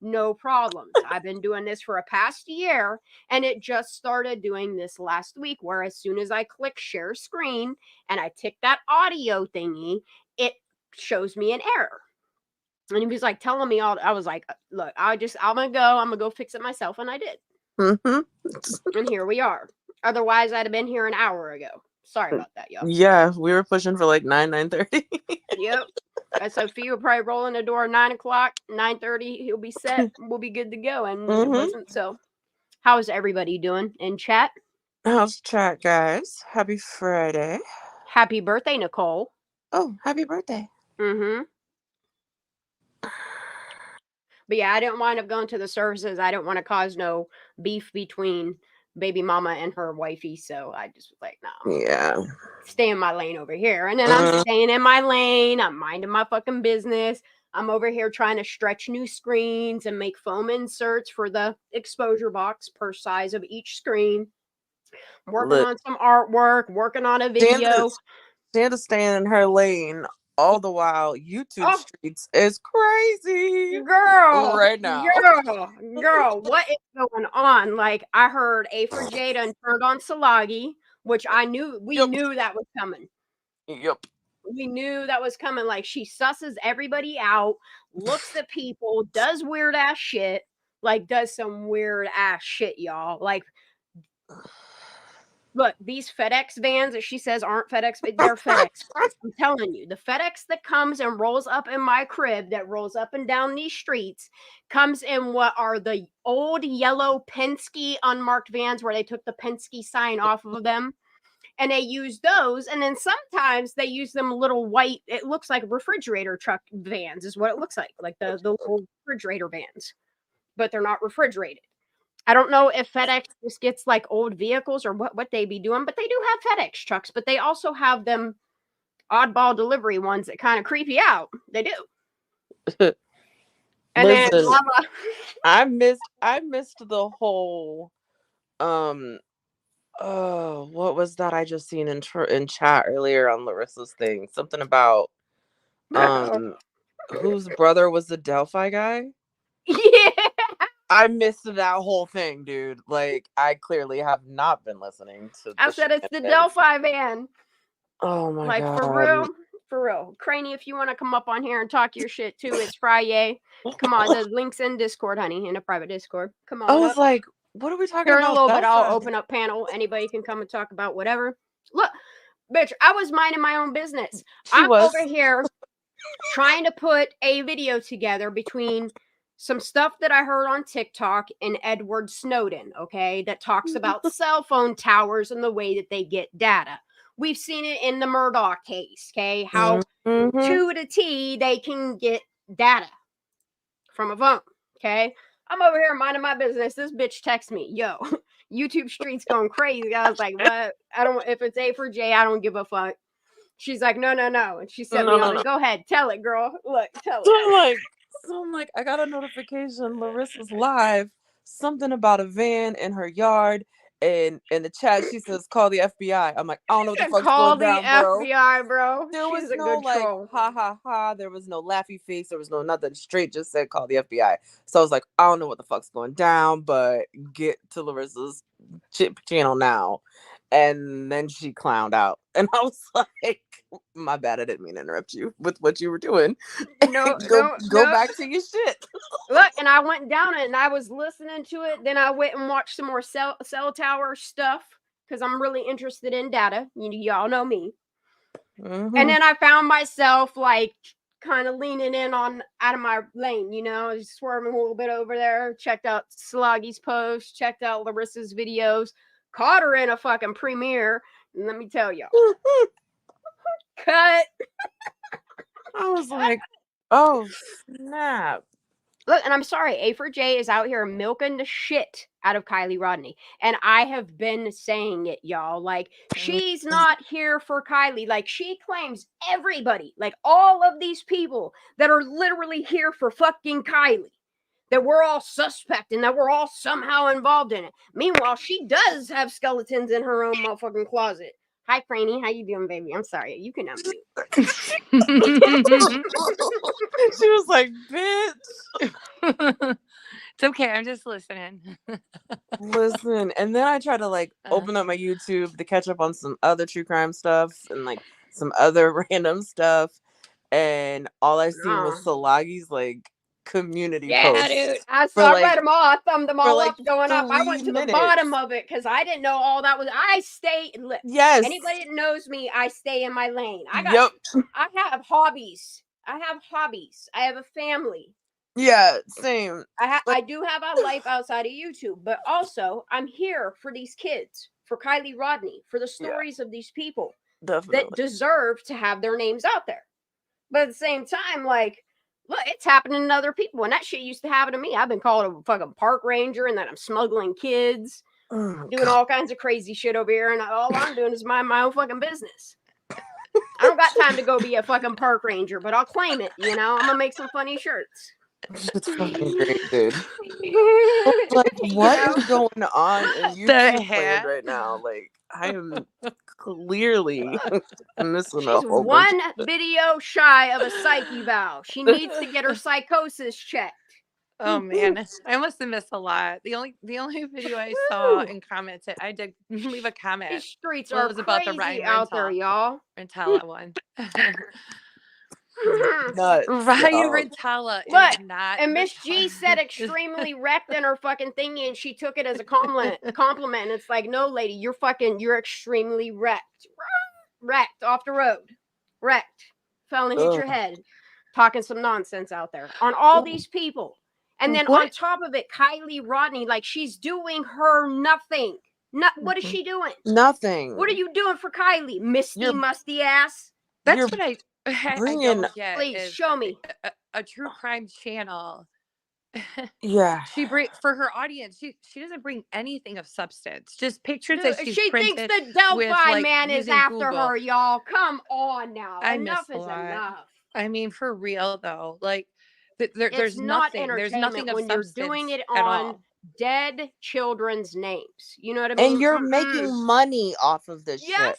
No problems. I've been doing this for a past year, and it just started doing this last week, where as soon as I click share screen and I tick that audio thingy, it shows me an error. And he was like telling me all. I was like, look, I'm gonna go fix it myself, and I did. And here we are. Otherwise, I'd have been here an hour ago. Sorry about that, y'all. Yeah, we were pushing for like 9:30. Yep. SOP will probably roll in the door 9 o'clock, 9:30. He'll be set. We'll be good to go. And it wasn't. So, how's everybody doing in chat? How's chat, guys? Happy Friday. Happy birthday, Nicole. Oh, happy birthday. Mm-hmm. But yeah, I didn't wind up going to the services. I didn't want to cause no beef between baby mama and her wifey. So I just was like, no. Yeah. Stay in my lane over here. And then I'm staying in my lane. I'm minding my fucking business. I'm over here trying to stretch new screens and make foam inserts for the exposure box per size of each screen. Working on some artwork, working on a video. Shanda's staying in her lane. All the while, YouTube streets is crazy. Girl, right now. Girl, what is going on? Like, I heard A4J done turned on Salagi, which we knew that was coming. Yep. We knew that was coming. Like, she susses everybody out, looks at people, does weird ass shit. Like, does some weird ass shit, y'all. Like, look, these FedEx vans that she says aren't FedEx, but they're FedEx. I'm telling you, the FedEx that comes and rolls up in my crib, that rolls up and down these streets, comes in what are the old yellow Penske unmarked vans where they took the Penske sign off of them. And they use those. And then sometimes they use them little white, it looks like refrigerator truck vans is what it looks like the little refrigerator vans. But they're not refrigerated. I don't know if FedEx just gets like old vehicles or what they be doing, but they do have FedEx trucks, but they also have them oddball delivery ones that kind of creep you out. They do. And listen, then I missed the whole what was that I just seen in chat earlier on Larissa's thing? Something about whose brother was the Delphi guy? Yeah. I missed that whole thing, dude. Like, I clearly have not been listening to I said it's the Delphi van. Oh my god. Like, for real. Craney, if you want to come up on here and talk your shit too, it's FRIYAY. Come on, the link's in Discord, honey, in a private Discord. Come on. I was like, what are we talking Here about? in a little bit, I'll open up panel. Anybody can come and talk about whatever. Look, bitch, I was minding my own business. I'm over here trying to put a video together between some stuff that I heard on TikTok and Edward Snowden, okay, that talks about cell phone towers and the way that they get data. We've seen it in the Murdoch case, okay, how to the T they can get data from a phone, okay? I'm over here minding my business. This bitch texts me, yo, YouTube street's going crazy. I was like, what? If it's A4J, I don't give a fuck. She's like, no. And she sent me on it. Go ahead, tell it, girl. Look, tell it. So I'm like, I got a notification. Larissa's live. Something about a van in her yard. And in the chat, she says, call the FBI. I'm like, I don't know what the fuck's going down, bro. Call the FBI, bro. There was She's a no, good like, troll. ha, ha, ha. There was no laughy face. There was no nothing. Straight just said, call the FBI. So I was like, I don't know what the fuck's going down, but get to Larissa's channel now. And then she clowned out. And I was like, my bad, I didn't mean to interrupt you with what you were doing. No, go back to your shit. Look, and I went down it and I was listening to it. Then I went and watched some more cell tower stuff because I'm really interested in data. Y'all know me. And then I found myself like kind of leaning in out of my lane, swerving a little bit over there. Checked out Sloggy's post, checked out Larissa's videos, caught her in a fucking premiere. And let me tell y'all. Cut. I was like, oh, snap. Look, and I'm sorry, A4J is out here milking the shit out of Kylie Rodney. And I have been saying it, y'all. Like, she's not here for Kylie. Like, she claims everybody, like all of these people that are literally here for fucking Kylie, that we're all suspect and that we're all somehow involved in it. Meanwhile, she does have skeletons in her own motherfucking closet. Hi, Franny. How you doing, baby? I'm sorry. You can unmute. She was like, bitch. It's okay. I'm just listening. Listen, and then I try to like open up my YouTube to catch up on some other true crime stuff and like some other random stuff, and all I seen was Salagi's like community posts. Dude, I for read them all. I thumbed them all like up going up. I 3 went to the minutes. bottom of it because I didn't know all that was. I stay. Yes. Anybody that knows me, I stay in my lane. I have hobbies. I have a family. Yeah, same. I do have a life outside of YouTube, but also I'm here for these kids, for Kylie Rodney, for the stories of these people that deserve to have their names out there. But at the same time, like, look, it's happening to other people, and that shit used to happen to me. I've been called a fucking park ranger, and that I'm smuggling kids, doing all kinds of crazy shit over here, and all I'm doing is mind my own fucking business. I don't got time to go be a fucking park ranger, but I'll claim it. You know, I'm gonna make some funny shirts. It's fucking great, dude. Like, what is going on in YouTube land right now? Like, I am clearly missing She's one video shy of a psych eval. She needs to get her psychosis checked. Oh man, I must have missed a lot. The only video I saw and commented, I did leave a comment. These streets are crazy about the Ryan out there, y'all. Rentala one. Ryan Rentala is not. And Miss G said extremely wrecked in her fucking thingy, and she took it as a compliment. And it's like, no, lady, you're extremely wrecked. Wrecked off the road. Wrecked. Fell and hit your head. Talking some nonsense out there on all these people. And then on top of it, Kylie Rodney, like, she's doing her nothing. What is she doing? Nothing. What are you doing for Kylie? Musty ass. That's what I bringing. Please show me a true crime channel. Yeah, she for her audience. She doesn't bring anything of substance. Just pictures that she's she thinks the Delphi man is after her, y'all. Come on now. Enough is enough. I mean, for real though, like there's nothing. There's nothing of when substance you're doing it at on all. Dead children's names. You know what I mean? And you're making money off of this shit.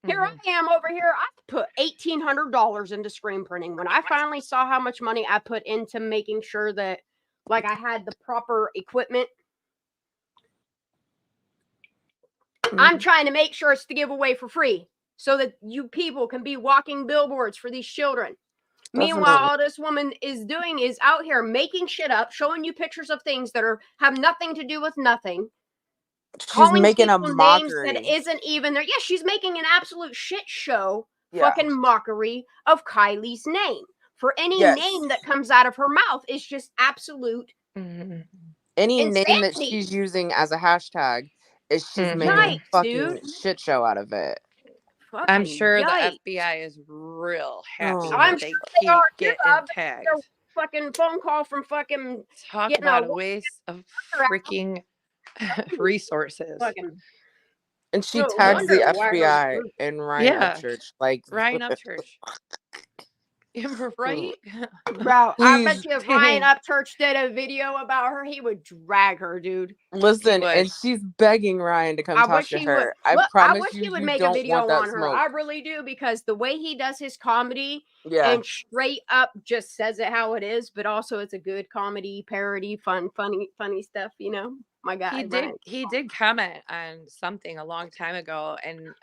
Here I am over here. I put $1,800 into screen printing. When I finally saw how much money I put into making sure that, like, I had the proper equipment, I'm trying to make sure it's to give away for free so that you people can be walking billboards for these children. Meanwhile, all this woman is doing is out here making shit up, showing you pictures of things that have nothing to do with nothing. She's making a mockery that isn't even there. Yeah, she's making an absolute shit show, fucking mockery of Kylie's name. For any name that comes out of her mouth is just absolute. Any insanity. name that she's using as a hashtag is she's making a fucking shit show out of it. I'm sure the FBI is real happy. I'm sure they are getting tagged. Their fucking phone call from fucking talk about a waste of freaking resources. And she tags the FBI and Ryan Upchurch. Like Ryan Upchurch. Right? Bro, I bet you if Ryan Upchurch did a video about her, he would drag her, dude. Listen, and she's begging Ryan to come talk to her. I promise I wish you, he would you make don't a video want that on her. smoke. I really do, because the way he does his comedy and straight up just says it how it is, but also it's a good comedy, parody, funny stuff, you know? My guy. He did comment on something a long time ago, and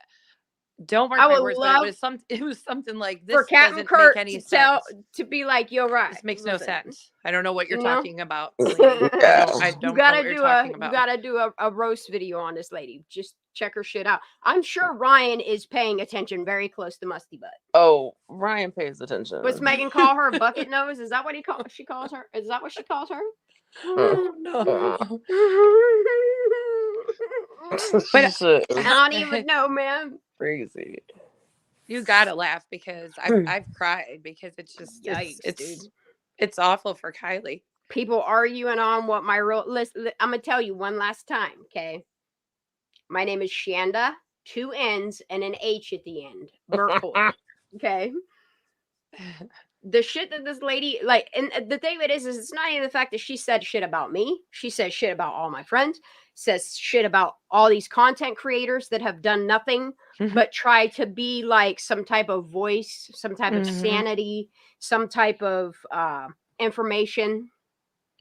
don't mark my words, but it was something like this. For Captain Kurt make any sense. To be like, you're right. This makes no sense. I don't know what you're talking about. I don't know what you're talking about. You gotta do a roast video on this lady. Just check her shit out. I'm sure Ryan is paying attention very close to Musty Butt. Oh, Ryan pays attention. What's Megan call her? Bucket nose? Is that what she calls her? Is that what she calls her? Oh, no. But I don't even know, man. Crazy. You gotta laugh, because I've cried, because it's just it's awful for Kylie. People arguing on what my real list. I'm gonna tell you one last time, okay? My name is Shanndah, 2 N's and an H at the end. Okay. The shit that this lady, like, and the thing of it is it's not even the fact that she said shit about me. She says shit about all my friends, says shit about all these content creators that have done nothing but try to be like some type of voice, some type of sanity, some type of information.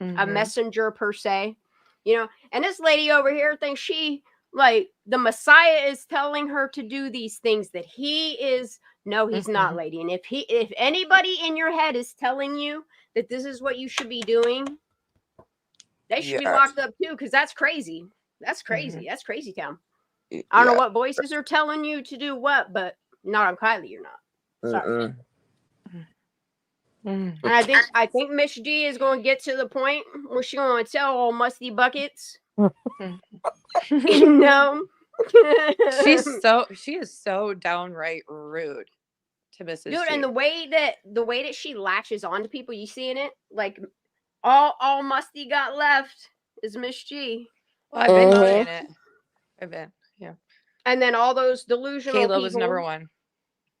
a messenger per se, you know. And this lady over here thinks she like the Messiah is telling her to do these things that he is. No, he's not, lady. And if anybody in your head is telling you that this is what you should be doing, they should be locked up too, because that's crazy. That's crazy. That's crazy town. I don't know what voices are telling you to do what, but not on Kylie, you're not. Sorry. And I think Miss G is going to get to the point where she's going to tell all musty buckets. You know, she is so downright rude to Mrs. Dude, G. and the way that she latches onto people, you seeing it? Like all musty got left is Miss G. Well, I've been seeing it. I've been, yeah. And then all those delusional Kayla people. was number one.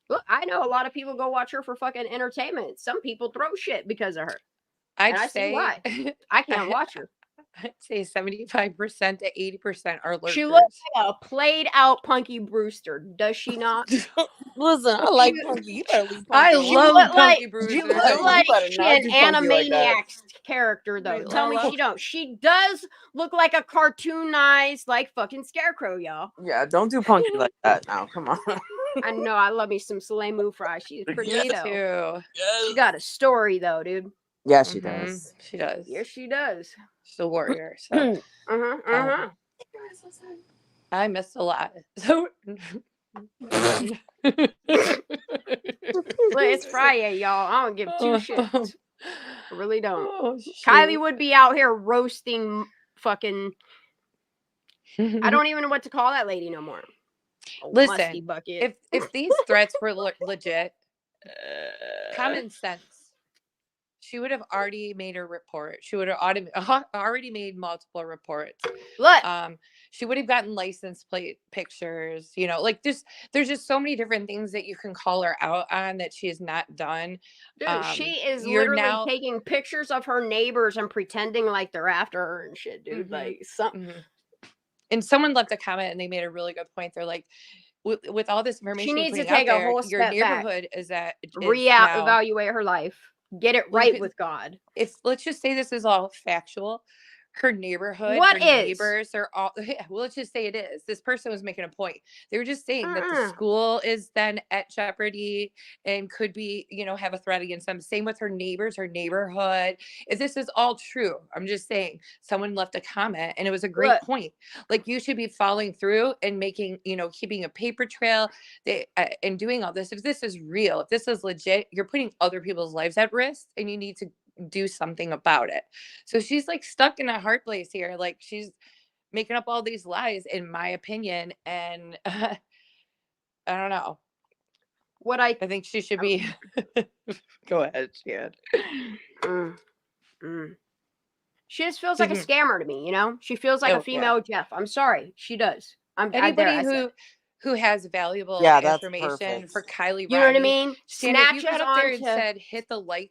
Look, I know a lot of people go watch her for fucking entertainment. Some people throw shit because of her. I see why. I can't watch her. I'd say 75% to 80% are lurkers. She looks like a played out Punky Brewster, does she not? Listen, I like Punky. You better leave Punky. I love Punky Brewster. She looks like she an Animaniacs character, though. Right, Tell me she don't. She does look like a cartoonized, like fucking Scarecrow, y'all. Yeah, don't do Punky like that now. Come on. I know. I love me some Salemu fry. She's pretty neat, too. She got a story, though, dude. Yeah, she does. She does. Yes, she does. She's a warrior. So. I missed a lot. So. It's Friday, y'all. I don't give two shits. I really don't. Kylie would be out here roasting fucking. I don't even know what to call that lady no more. Listen, if these threats were legit, common sense, she would have already made her report. She would have already made multiple reports. Look, she would have gotten license plate pictures. You know, like there's just so many different things that you can call her out on that she has not done. Dude, she is literally taking pictures of her neighbors and pretending like they're after her and shit, dude. Like something. And someone left a comment and they made a really good point. They're like, with all this information, she needs to take a whole step back. Your neighborhood is at evaluate her life. Get it right with God. If let's just say this is all factual. Her neighborhood, her neighbors are all. Well, let's just say it is. This person was making a point. They were just saying that the school is then at jeopardy and could be, have a threat against them. Same with her neighbors, her neighborhood. If this is all true, I'm just saying. Someone left a comment, and it was a great point. Like you should be following through and making, keeping a paper trail, and doing all this. If this is real, if this is legit, you're putting other people's lives at risk, and you need to do something about it. So she's like stuck in a hard place here. Like she's making up all these lies, in my opinion. And I don't know. I think she should be. Go ahead, Chad. She just feels like a scammer to me. She feels like a female Jeff. I'm sorry, she does. Anybody who has valuable information for Kylie Rodney. You know what I mean? Snatch you got up there and said, hit the like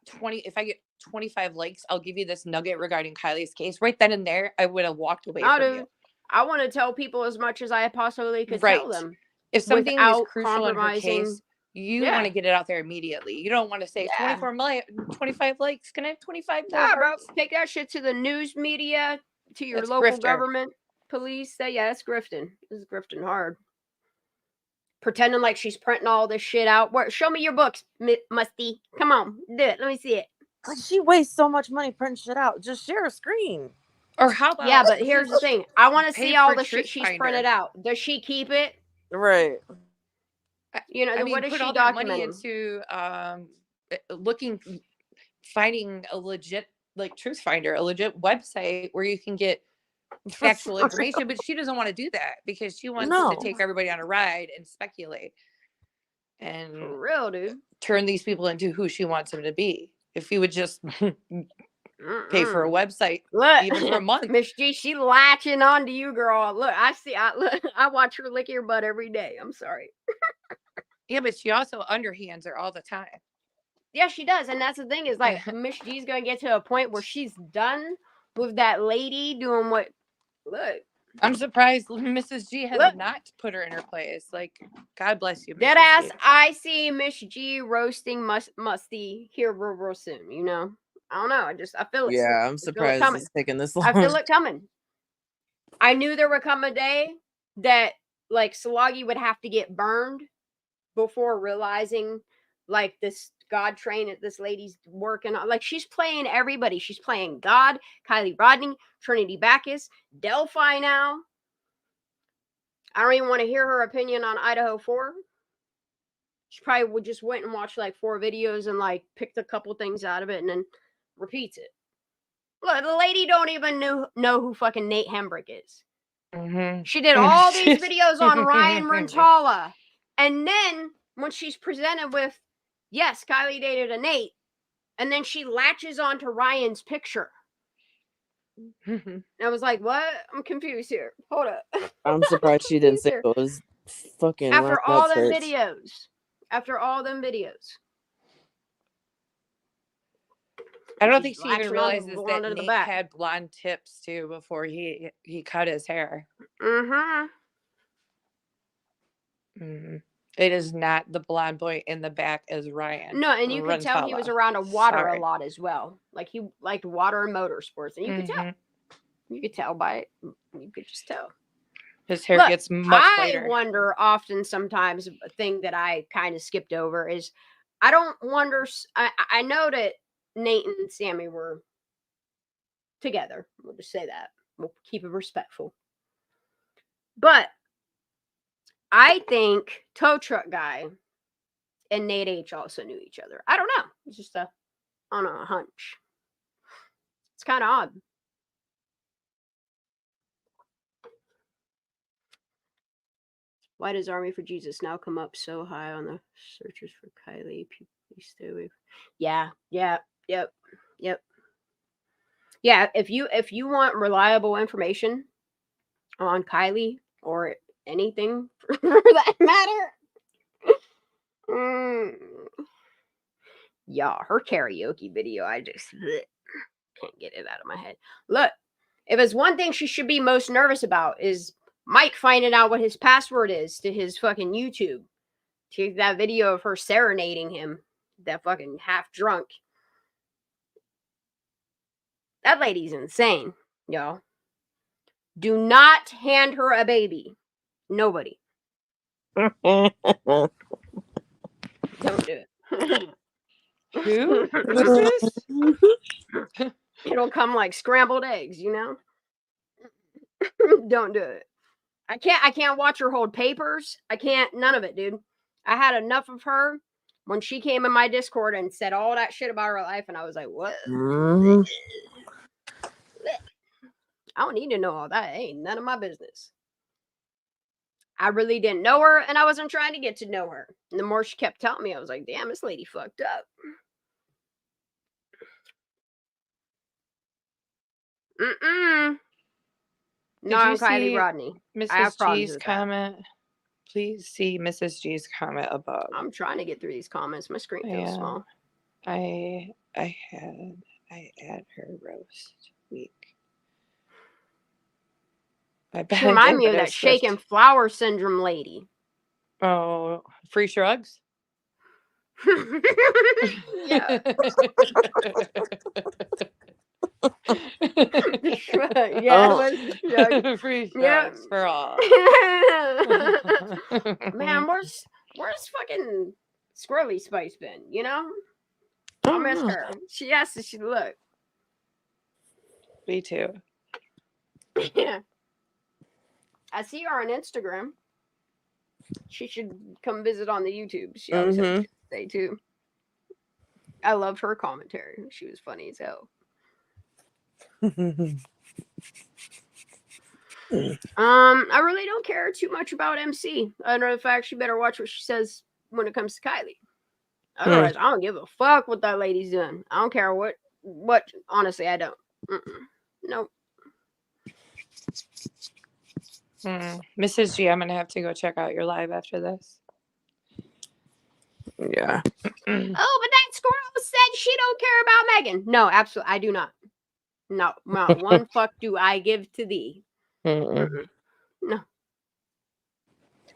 20. If I get 25 likes, I'll give you this nugget regarding Kylie's case. Right then and there, I would have walked away from you. I want to tell people as much as I possibly could tell them. If something is crucial in her case, you want to get it out there immediately. You don't want to say 25 likes. Can I have 25 more? Bro, take that shit to the news media, to your local government. Police say, that's grifting. This is grifting hard. Pretending like she's printing all this shit out. Show me your books, Musty. Come on, do it. Let me see it. Like she wastes so much money printing shit out. Just share a screen. Or how about? Yeah, but here's the thing. I want to see all the shit she's printed out. Does she keep it? Right. What is put she all that money into finding a legit, like Truth Finder, a legit website where you can get factual information, but she doesn't want to do that because she wants to take everybody on a ride and speculate and for real, dude, turn these people into who she wants them to be. If you would just pay for a website, even for a month. Miss G, she latching on to you, girl. Look, I watch her lick your butt every day. I'm sorry. Yeah, but she also underhands her all the time. Yeah, she does, and that's the thing is like Miss G's gonna get to a point where she's done with that lady doing what. Look, I'm surprised Mrs. G has not put her in her place. Like, God bless you, Dead ass. I see Miss G roasting Musty here real soon. I don't know. I feel it. Yeah, I'm I feel it surprised coming. it's taking this long. I feel it coming. I knew there would come a day that like Salagi would have to get burned before realizing like this God train that this lady's working on. Like she's playing everybody. She's playing God, Kylie Rodney, Trinity Backus, Delphi now. I don't even want to hear her opinion on Idaho 4. She probably would just went and watched like 4 videos and like picked a couple things out of it and then repeats it. Look, the lady don't even know who fucking Nate Hembrick is. Mm-hmm. She did all these videos on Ryan Rentala. And then when she's presented with, yes, Kylie dated a Nate, and then she latches onto Ryan's picture. And I was like, what? I'm confused here. Hold up. I'm surprised she didn't say it was fucking After all them church. videos. After all them videos. I don't She's think she even latching on to realizes blonde that in the Nate back. had blonde tips too before he cut his hair. Mm-hmm. Mm-hmm. It is not the blonde boy in the back as Ryan. No, and you could tell he was around water Sorry. a lot as well. Like he liked water and motorsports. And you could tell. You could tell by it. You could just tell. His hair Look, gets much lighter. I wonder often sometimes a thing that I kind of skipped over is I don't wonder. I know that Nate and Sammy were together. We'll just say that. We'll keep it respectful. But I think Tow Truck Guy and Nate H also knew each other. I don't know. It's just a hunch. It's kind of odd. Why does Army for Jesus now come up so high on the searches for Kylie? People, please stay away. Yep. Yeah, if you want reliable information on Kylie or anything for that matter, yeah, her karaoke video, I just can't get it out of my head. Look, if it's one thing she should be most nervous about is Mike finding out what his password is to his fucking YouTube. Take that video of her serenading him, that fucking half drunk. That lady's insane, y'all. Do not hand her a baby. Nobody. Don't do it. Who? Who's this? It'll come like scrambled eggs, you know? Don't do it. I can't watch her hold papers. I can't, none of it, dude. I had enough of her when she came in my Discord and said all that shit about her life, and I was like, what? I don't need to know all that. It ain't none of my business. I really didn't know her, and I wasn't trying to get to know her. And the more she kept telling me, I was like, damn, this lady fucked up. No, I'm Kylie Rodney. Mrs. G's comment. Please see Mrs. G's comment above. I'm trying to get through these comments. My screen feels small. I had her roast week. I bet she remind me of that shaken flower syndrome lady. Oh, free shrugs? Yeah. Yeah, it was free shrugs for all. Man, where's fucking Squirrely Spice been? You know, I miss her. She has to. She look. Me too. Yeah. I see her on Instagram. She should come visit on the YouTube. She always has shit to say too. I loved her commentary. She was funny as hell. I really don't care too much about MC. Other than the fact she better watch what she says when it comes to Kylie. Otherwise, I don't give a fuck what that lady's doing. I don't care what. Honestly, I don't. Nope. Mrs. G, I'm gonna have to go check out your live after this. Yeah. Oh, but that squirrel said she don't care about Megan. No, absolutely, I do not. No, not one fuck do I give to thee. No. I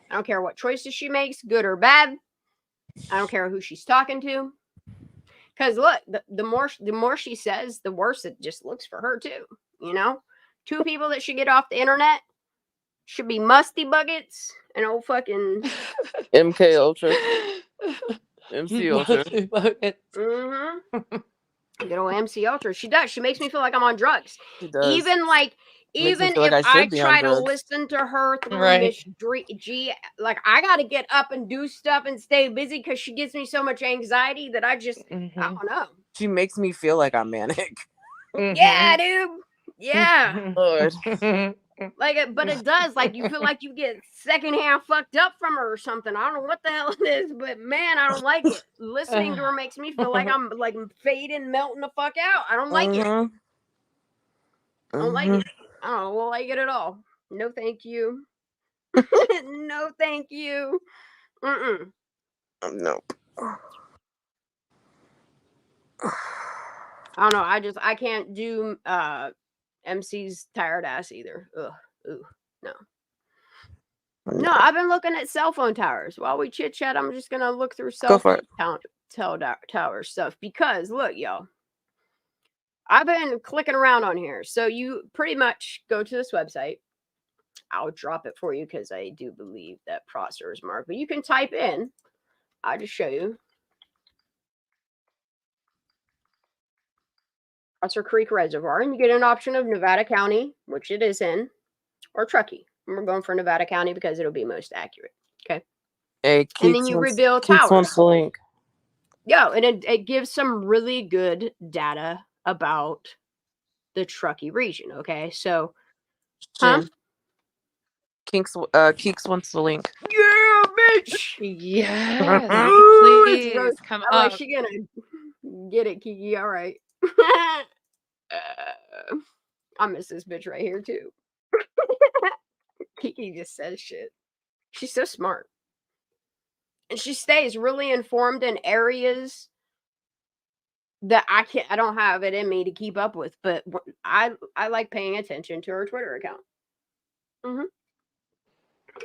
don't care what choices she makes, good or bad. I don't care who she's talking to. Because look, the more she says, the worse it just looks for her too. You know, 2 people that should get off the internet should be Musty Buckets and old fucking MK Ultra. MC Ultra. mm-hmm. Good old MC Ultra. She does. She makes me feel like I'm on drugs. She does. Even Makes me if feel like I I should be on try to drugs. listen to her through Right. Miss G, like I got to get up and do stuff and stay busy because she gives me so much anxiety that I just I don't know. She makes me feel like I'm manic. Yeah, dude. Yeah. Lord. Like, but it does. Like, you feel like you get secondhand fucked up from her or something. I don't know what the hell it is, but man, I don't like it. Listening to her makes me feel like I'm like fading, melting the fuck out. I don't like it. I don't like it. I don't like it at all. No, thank you. No, thank you. Nope. I don't know. I can't do MC's tired ass either. Ugh. Ooh. No. No, I've been looking at cell phone towers. While we chit chat, I'm just gonna look through cell phone tower stuff because look, y'all. I've been clicking around on here. So you pretty much go to this website. I'll drop it for you because I do believe that Prosser is marked. But you can type in. I'll just show you. Prosser Creek Reservoir. And you get an option of Nevada County, which it is in, or Truckee. And we're going for Nevada County because it'll be most accurate. Okay. Hey, and then you rebuild towers. Wants the link. Yeah, and it gives some really good data about the Truckee region. Okay, so Keeks wants the link. Yeah, bitch. Yes, please come I'm up. like, she gonna get it, Kiki. All right. I miss this bitch right here too. Kiki just says shit. She's so smart. And she stays really informed in areas that I don't have it in me to keep up with, but I like paying attention to her Twitter account. Mm-hmm.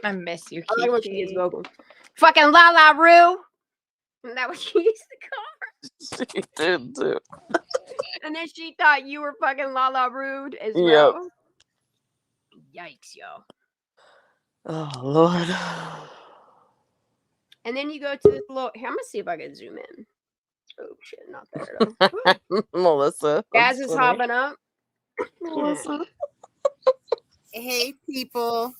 I miss you, I Kiki. like when she gets vocal. Fucking La La Roo. Isn't that what she used to call her? She did too. And then she thought you were fucking La La Rude as well. Yikes, yo. Oh, Lord. And then you go to this little. Here, I'm gonna see if I can zoom in. Oh shit, not there though. Melissa. Gaz is hopping up. Melissa. Hey, people.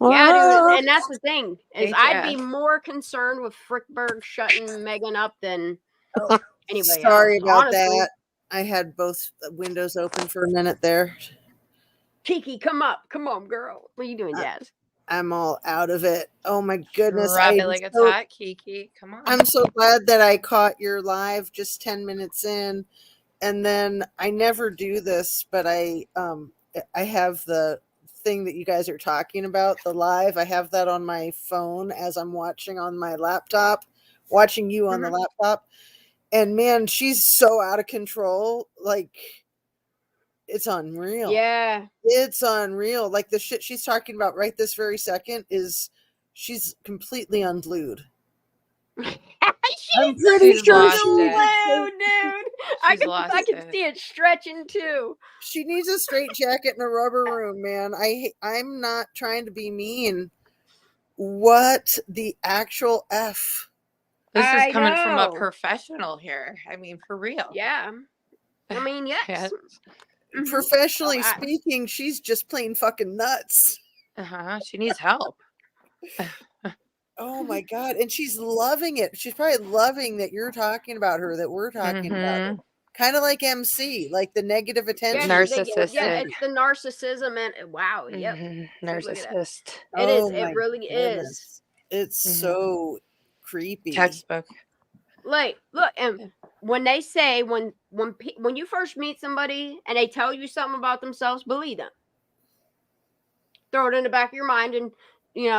Yeah, dude, and that's the thing is Hey, I'd be Jazz. more concerned with Frickberg shutting Megan up than anybody Sorry else. about Honestly. that. I had both windows open for a minute there. Kiki, come up. Come on, girl. What are you doing, Jazz? I'm all out of it. Oh my goodness. Drop it like it's hot, Kiki. Come on. I'm so glad that I caught your live just 10 minutes in. And then I never do this, but I have the thing that you guys are talking about, the live. I have that on my phone as I'm watching on my laptop, watching you on the laptop. And man, she's so out of control. Like, it's unreal. Yeah. It's unreal. Like the shit she's talking about right this very second she's completely unglued. I'm pretty She's sure lost she's it. Dude. I can see it stretching too. She needs a straight jacket and a rubber room, man. I'm not trying to be mean. What the actual F? This is coming from a professional here. I mean, for real. Yeah. I mean, yes. Professionally speaking, she's just plain fucking nuts. She needs help. Oh my God. And she's loving it. She's probably loving that you're talking about her, that we're talking about her. Kind of like MC, like the negative attention. Narcissistic. Yeah, it's the narcissism and wow. Yep. Narcissist. It is. It really is. It's so creepy. Textbook. Like, look, and when they say when you first meet somebody and they tell you something about themselves, believe them. Throw it in the back of your mind and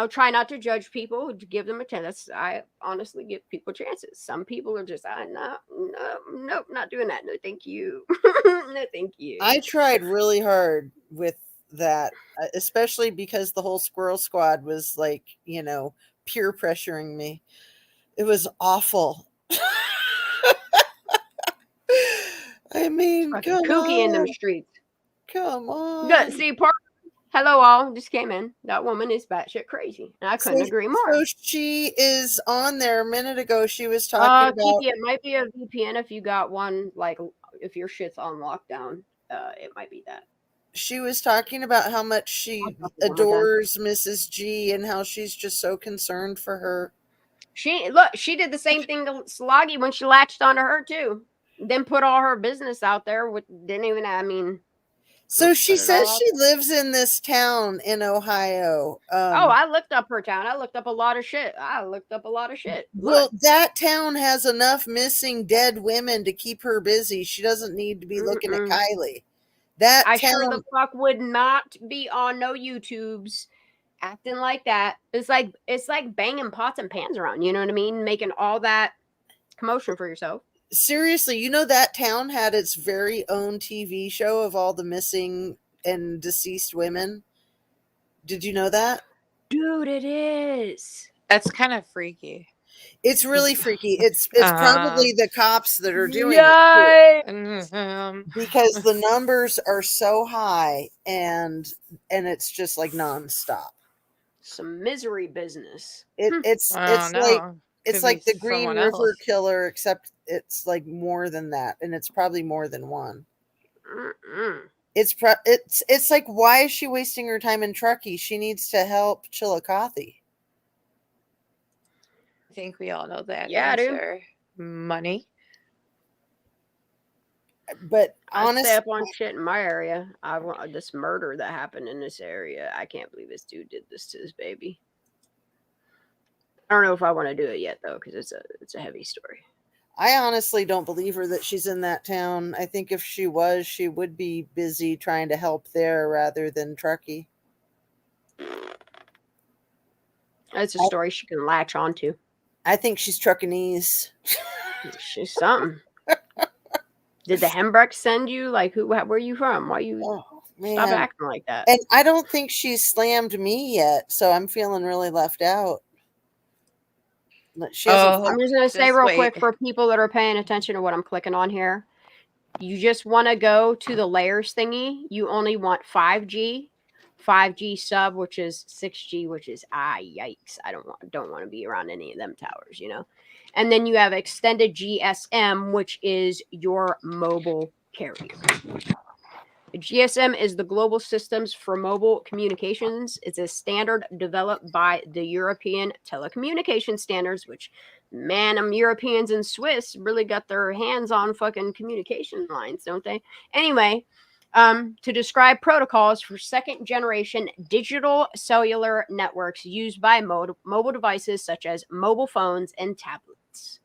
try not to judge people. Give them a chance. I honestly give people chances. Some people are just nope, not doing that. No, thank you. No, thank you. I tried really hard with that, especially because the whole Squirrel Squad was like, peer pressuring me. It was awful. I mean, Fucking come kooky in them on. streets. Come on. Good. See, hello all, just came in. That woman is batshit crazy. And I couldn't agree more. So she is on there. A minute ago, she was talking about. Kiki, it might be a VPN if you got one, like if your shit's on lockdown. It might be that. She was talking about how much she adores Mrs. G and how she's just so concerned for her. She did the same thing to Sloggy when she latched onto her too. Then put all her business out there. So she says she lives in this town in Ohio. I looked up her town. I looked up a lot of shit. Well, that town has enough missing dead women to keep her busy. She doesn't need to be looking at Kylie. I sure the fuck would not be on no YouTubes acting like that. It's like banging pots and pans around. You know what I mean? Making all that commotion for yourself. Seriously, you know that town had its very own TV show of all the missing and deceased women. Did you know that? Dude, it is. That's kind of freaky. It's really freaky. It's probably the cops that are doing it because the numbers are so high and it's just like nonstop. Some misery business. It's like the Green River Killer, except it's like more than that, and it's probably more than one. It's like, why is she wasting her time in Truckee? She needs to help Chillicothe. I think we all know that. Yeah, answer. Dude. Money. But honestly, I stay up on shit in my area. I want this murder that happened in this area. I can't believe this dude did this to his baby. I don't know if I want to do it yet though, because it's a heavy story. I honestly don't believe her that she's in that town. I think if she was, she would be busy trying to help there rather than Truckee. That's a story she can latch onto. I think she's Truckanese. She's something. Did the Hembrecht send you? Like, where are you from? Why you stop acting like that? And I don't think she's slammed me yet, so I'm feeling really left out. I'm just going to say real quick for people that are paying attention to what I'm clicking on here. You just want to go to the layers thingy. You only want 5G sub, which is 6G, which is yikes. I don't want to be around any of them towers, you know. And then you have extended GSM, which is your mobile carrier. GSM is the Global Systems for Mobile Communications. It's a standard developed by the European Telecommunication Standards, which, man, them Europeans and Swiss really got their hands on fucking communication lines, don't they? Anyway, to describe protocols for second-generation digital cellular networks used by mobile devices such as mobile phones and tablets.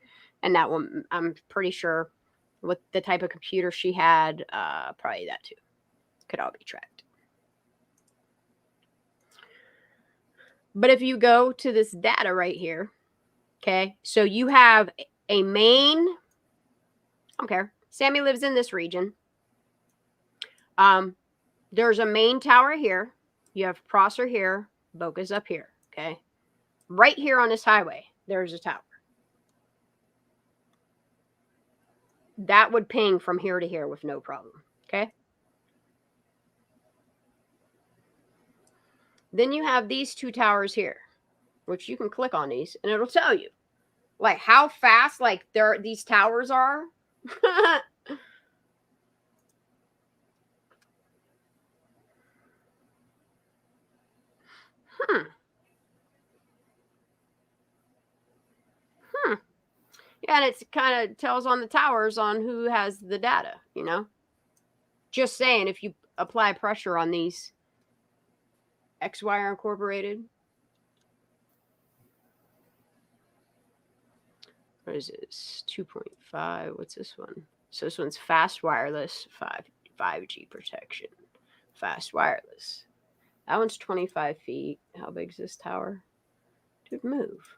And that one, I'm pretty sure with the type of computer she had, probably that too. Could all be tracked. But if you go to this data right here, okay, so you have a main, I don't care, Sammy lives in this region. There's a main tower here. You have Prosser here, Boca's up here, okay? Right here on this highway, there's a tower. That would ping from here to here with no problem, okay? Then you have these two towers here, which you can click on these, and it'll tell you, like, how fast, like, these towers are. Yeah, and it kind of tells on the towers on who has the data, you know? Just saying, if you apply pressure on these X-Wire Incorporated. What is this? 2.5. What's this one? So this one's fast wireless, 5G protection. Fast wireless. That one's 25 feet. How big is this tower? Dude, move.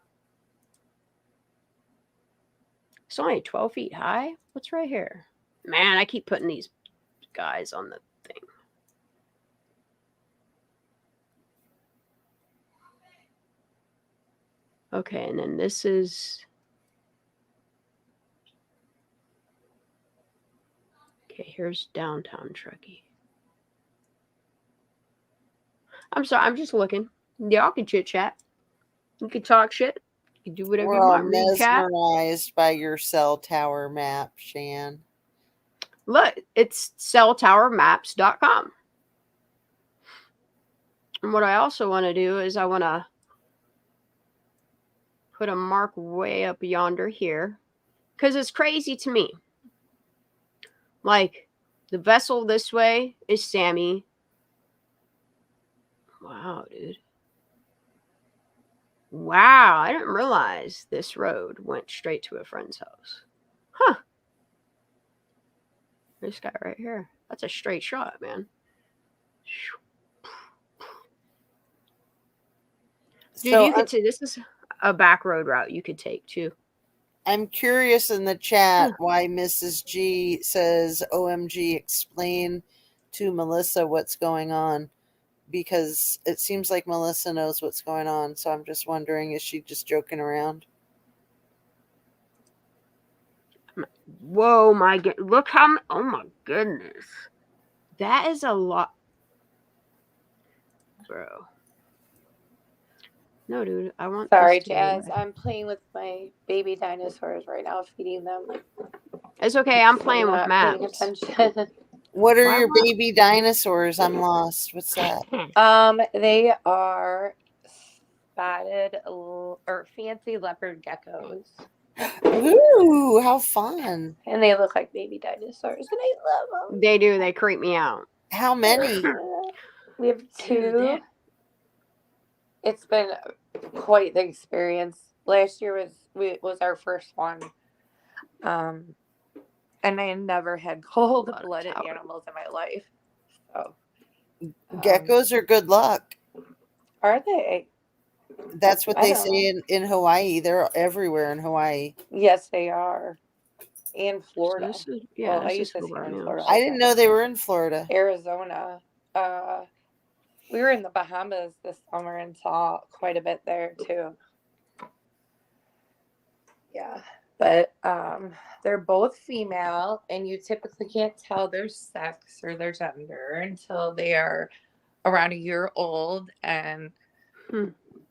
It's only 12 feet high. What's right here? Man, I keep putting these guys on the thing. Okay, and then this is... Okay, here's downtown Truckee. I'm sorry, I'm just looking. Y'all can chit chat. You can talk shit. You can do whatever We're you all want. Recap. mesmerized by your cell tower map, Shan. Look, it's celltowermaps.com. And what I also want to do is I want to put a mark way up yonder here. Because it's crazy to me. Like, the vessel this way is Sammy. Wow, dude. Wow, I didn't realize this road went straight to a friend's house. Huh. This guy right here. That's a straight shot, man. Dude, So you could see this is a back road route you could take too. I'm curious in the chat why Mrs. G says, OMG, explain to Melissa what's going on. Because it seems like Melissa knows what's going on. So I'm just wondering, is she just joking around? Whoa, my god. Look how oh my goodness. That is a lot. Bro. No, dude, I want Sorry, this to Jazz. be I'm playing with my baby dinosaurs right now, feeding them. It's okay, I'm playing with Not paying maps. attention. What are Why your won't- baby dinosaurs? I'm lost. What's that? They are spotted or fancy leopard geckos. Ooh, how fun. And they look like baby dinosaurs, and I love them. They do, they creep me out. How many? We have two. It's been quite the experience. Last year was our first one. And I never had cold-blooded animals in my life. So Geckos are good luck. Are they? That's what I they don't say in Hawaii. They're everywhere in Hawaii. Yes, they are. And Florida. So this is, yeah, I this used is to see them in Florida. Florida. I didn't know they were in Florida. Arizona. We were in the Bahamas this summer and saw quite a bit there too. Yeah. But they're both female, and you typically can't tell their sex or their gender until they are around a year old. And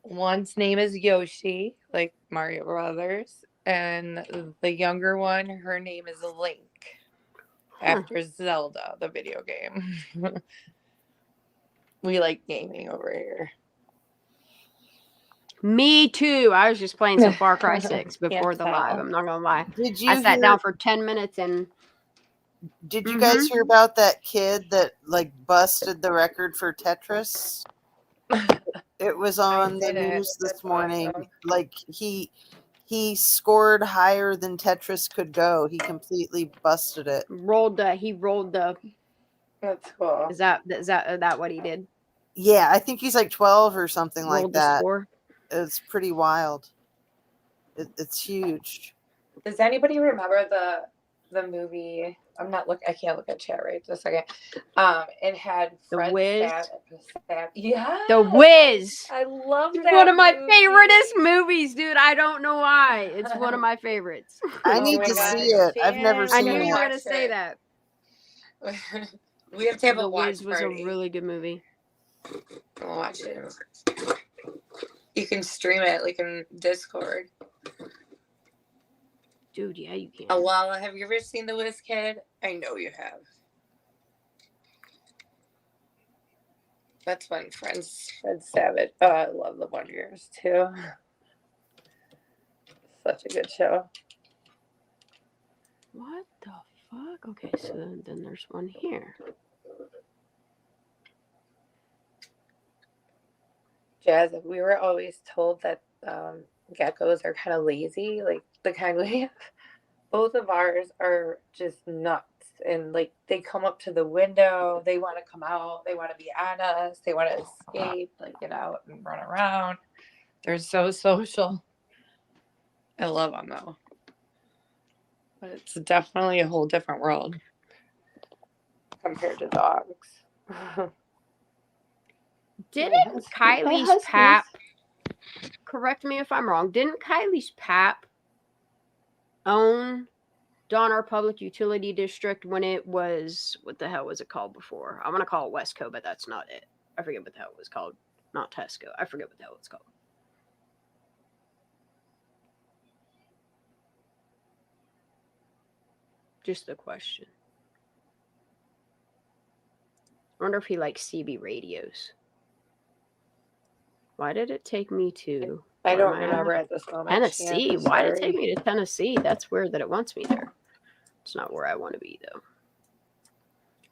one's name is Yoshi, like Mario Brothers, and the younger one, her name is Link, after Zelda, the video game. We like gaming over here. Me too. I was just playing some Far Cry 6 before Can't the tell. live. I'm not gonna lie. Did you I sat hear- down for 10 minutes and Did you guys hear about that kid that like busted the record for Tetris? It was on the didn't. news this That's morning. awesome. Like he scored higher than Tetris could go. He completely busted it. he rolled the That's cool. is that what he did? Yeah, I think he's like 12 or something like Rolled the that. score. It's pretty wild. It's huge. Does anybody remember the movie? I can't look at chat right just a second. It had The Fred Wiz? Yeah. The Wiz. I love It's that. one of my movie. favoriteest movies, dude. I don't know why. It's one of my favorites. I Oh need my to God, see it. I've never I seen knew you were it. gonna say that. We have to have The a watch Wiz was party. a really good movie. We'll watch it. You can stream it like in Discord. Dude, yeah, you can. Alala, have you ever seen The Wiz Kid? I know you have. That's funny. Fred Savage. Oh, I love The Wonder Years too. Such a good show. What the fuck? Okay, so then there's one here. Jazz, we were always told that geckos are kind of lazy, like the kind we have. Both of ours are just nuts. And like they come up to the window, they want to come out, they want to be on us, they want to escape, like get out and run around. They're so social. I love them though. But it's definitely a whole different world compared to dogs. Didn't Kylie's pap, correct me if I'm wrong, didn't Kylie's pap own Donner Public Utility District when it was, what the hell was it called before? I want to call it Westco, but that's not it. I forget what the hell it was called. Not Tesco. I forget what the hell it's called. Just a question. I wonder if he likes CB radios. Why did it take me to... I don't remember at this moment. Tennessee. Yeah, Why did it sorry. take me to Tennessee? That's weird that it wants me there. It's not where I want to be, though.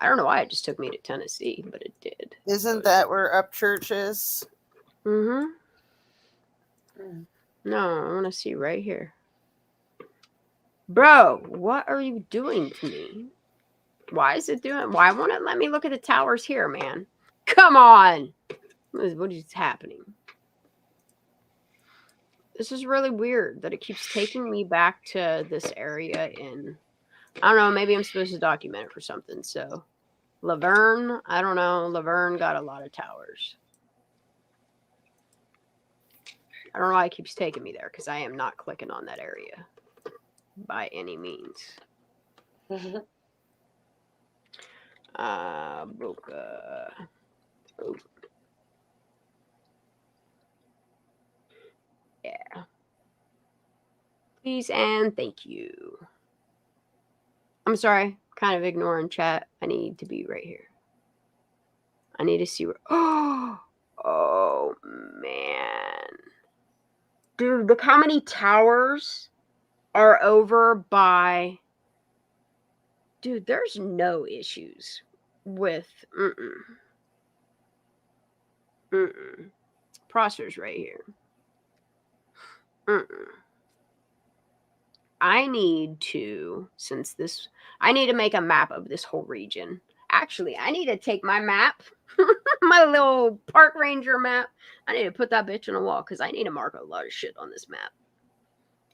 I don't know why it just took me to Tennessee, but it did. Isn't that where Upchurch is? Mm-hmm. No, I want to see right here. Bro, what are you doing to me? Why is it doing... Why won't it let me look at the towers here, man? Come on! What is happening? This is really weird that it keeps taking me back to this area in... I don't know, maybe I'm supposed to document it for something, so... Laverne, I don't know. Laverne got a lot of towers. I don't know why it keeps taking me there, because I am not clicking on that area. By any means. Boca. Oh. Yeah. Please and thank you. I'm sorry. Kind of ignoring chat. I need to be right here. I need to see where... Oh, man. Dude, look how many towers are over by... Dude, there's no issues with... Prosper's right here. I need to, since this... I need to make a map of this whole region. Actually, I need to take my map, my little park ranger map. I need to put that bitch on a wall because I need to mark a lot of shit on this map.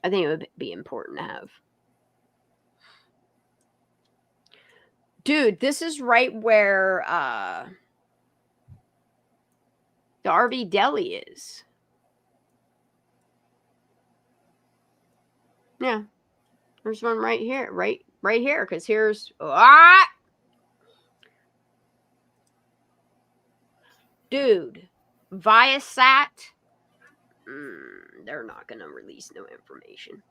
I think it would be important to have. Dude, this is right where the RV Deli is. Yeah. There's one right here. Right here. Because here's... Dude. Viasat. They're not going to release no information.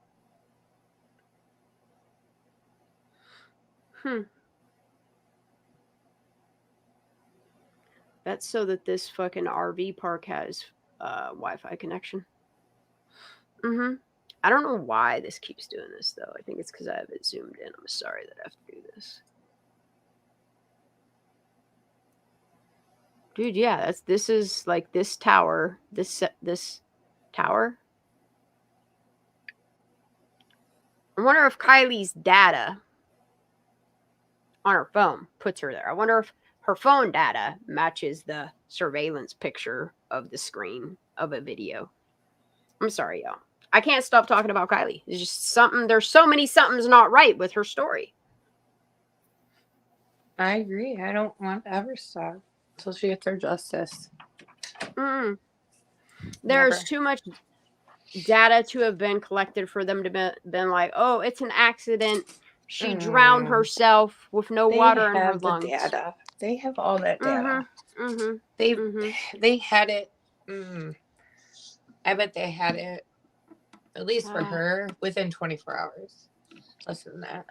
That's so that this fucking RV park has Wi-Fi connection. I don't know why this keeps doing this, though. I think it's because I have it zoomed in. I'm sorry that I have to do this. Dude, yeah, this is like this tower. This tower. I wonder if Kylie's data on her phone puts her there. I wonder if her phone data matches the surveillance picture of the screen of a video. I'm sorry, y'all. I can't stop talking about Kylie. There's just something. There's so many something's not right with her story. I agree. I don't want to ever stop until she gets her justice. There's too much data to have been collected for them to been like, oh, it's an accident. She drowned herself with no water in her lungs. Data. They have all that data. They had it. I bet they had it, at least for her, within 24 hours. Less than that.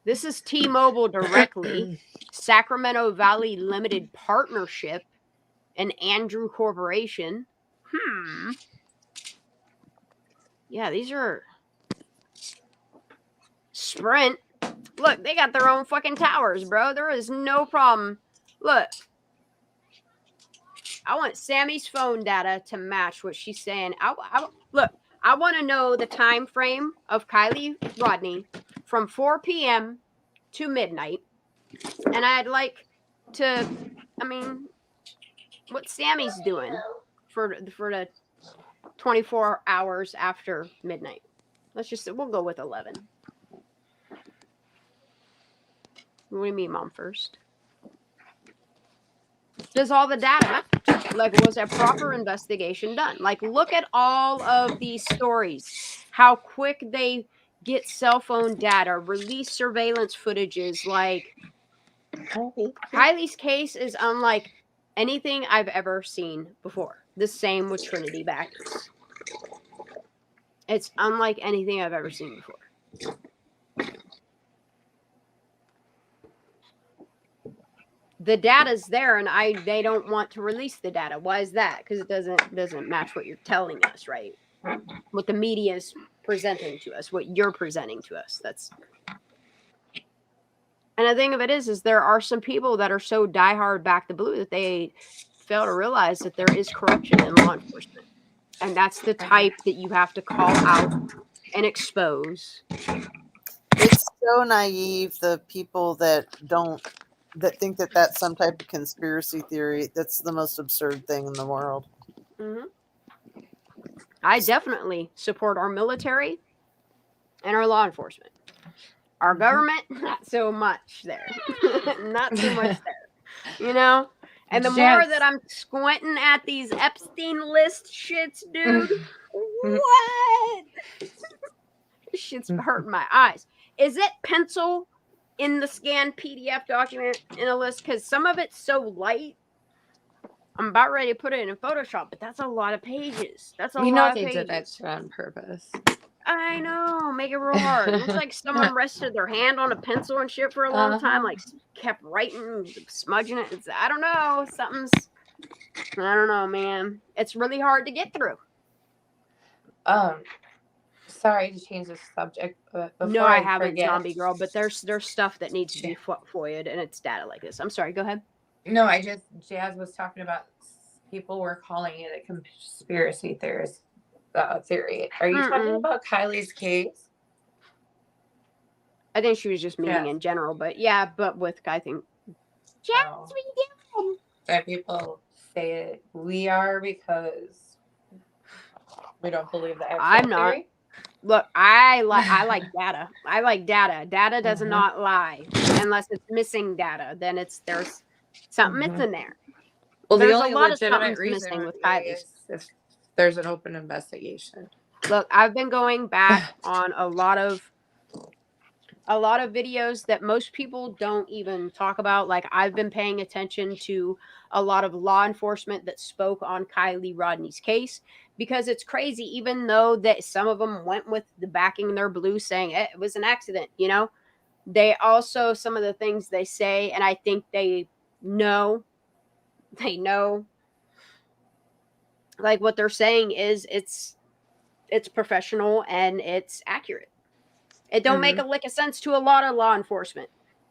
This is T-Mobile directly, Sacramento Valley Limited Partnership, and Andrew Corporation. Yeah, these are Sprint. Look, they got their own fucking towers, bro. There is no problem. Look. I want Sammy's phone data to match what she's saying. Look, I want to know the time frame of Kylie Rodney from 4 p.m. to midnight. And I'd like to, what Sammy's doing for the 24 hours after midnight. We'll go with 11. What do you mean, Mom, first? Does all the data match? Like, was a proper investigation done? Like, look at all of these stories. How quick they get cell phone data, release surveillance footages. Like, Kylie's case is unlike anything I've ever seen before. The same with Trinity Backers. It's unlike anything I've ever seen before. The data's there, and they don't want to release the data. Why is that? Because it doesn't match what you're telling us, right? What the media is presenting to us, what you're presenting to us. And the thing of it is there are some people that are so diehard back to blue that they fail to realize that there is corruption in law enforcement. And that's the type that you have to call out and expose. It's so naive, the people that think that that's some type of conspiracy theory. That's the most absurd thing in the world. Mm-hmm. I definitely support our military and our law enforcement. Our government, not so much there. Not so much there. You know? And the more that I'm squinting at these Epstein list shits, dude, what? This shit's hurting my eyes. Is it pencil in the scanned PDF document in a list? Because some of it's so light. I'm about ready to put it in Photoshop, but that's a lot of pages. That's a lot of pages. They did that shit on purpose. I know, make it real hard. It looks like someone rested their hand on a pencil and shit for a long time, like kept writing, smudging it. I don't know, I don't know, man. It's really hard to get through. Sorry to change the subject, but no, I haven't, Zombie Girl. But there's stuff that needs to be FOIA'd, and it's data like this. I'm sorry. Go ahead. No, Jazz was talking about people were calling it a conspiracy theorist. Theory. Are you talking about Kylie's case? I think she was just meaning in general, but yeah, but with I think Jazz, what are you doing? That people say it, we are because we don't believe that. I'm not. Theory? Look, I like data. I like data. Data does not lie unless it's missing data. Then there's something missing there. Well, there's the only a lot legitimate of reason missing with Kylie's. If there's an open investigation. Look, I've been going back on a lot of videos that most people don't even talk about. Like, I've been paying attention to a lot of law enforcement that spoke on Kylie Rodney's case, because it's crazy, even though that some of them went with the backing their blue saying it was an accident, you know, they also, some of the things they say, and I think they know like what they're saying is it's professional and it's accurate. It don't make a lick of sense to a lot of law enforcement.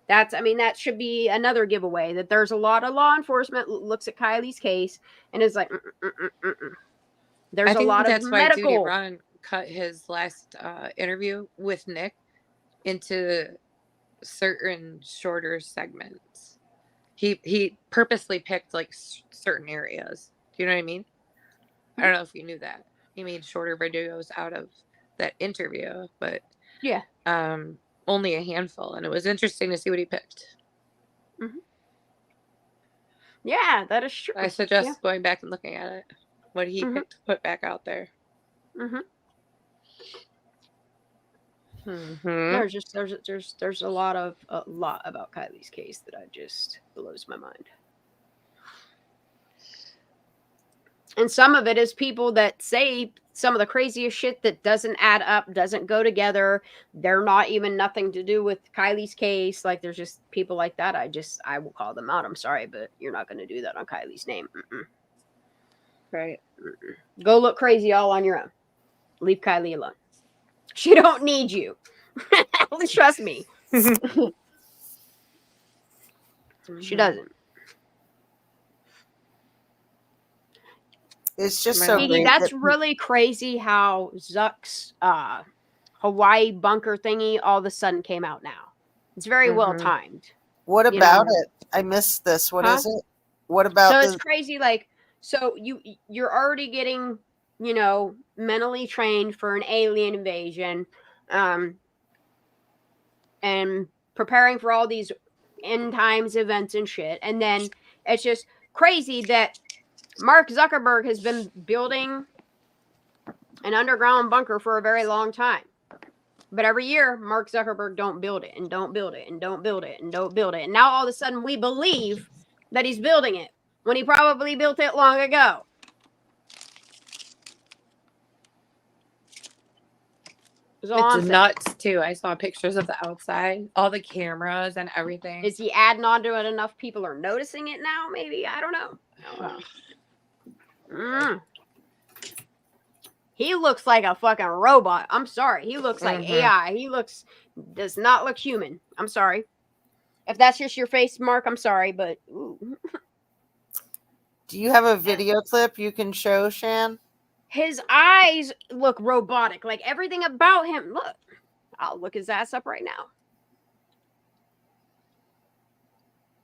That should be another giveaway, that there's a lot of law enforcement looks at Kylie's case and is like, There's a lot of medical. I think that's why Duty Ron cut his last interview with Nick into certain shorter segments. He purposely picked like certain areas. Do you know what I mean? I don't know if you knew that. He made shorter videos out of that interview, but yeah, only a handful, and it was interesting to see what he picked. Yeah, that is true. I suggest going back and looking at it. What he picked to put back out there. There's a lot about Kylie's case that just blows my mind. And some of it is people that say some of the craziest shit that doesn't add up, doesn't go together. They're not even nothing to do with Kylie's case. Like, there's just people like that. I will call them out. I'm sorry, but you're not going to do that on Kylie's name. Right. Go look crazy all on your own. Leave Kylie alone. She don't need you. Trust me. She doesn't. It's just so great. That's really crazy how Zuck's Hawaii bunker thingy all of a sudden came out now. It's very well timed. What about it? I missed this. What is it? What about it's crazy, like, so you're already getting, mentally trained for an alien invasion, and preparing for all these end times events and shit. And then it's just crazy that Mark Zuckerberg has been building an underground bunker for a very long time. But every year, Mark Zuckerberg don't build it and don't build it and don't build it and don't build it. And now all of a sudden we believe that he's building it when he probably built it long ago. It's nuts too. I saw pictures of the outside, all the cameras and everything. Is he adding on to it enough people are noticing it now? Maybe. I don't know. He looks like a fucking robot. I'm sorry. He looks like AI. He does not look human. I'm sorry. If that's just your face, Mark, I'm sorry, but ooh. Do you have a video clip you can show, Shan? His eyes look robotic. Like everything about him. Look. I'll look his ass up right now.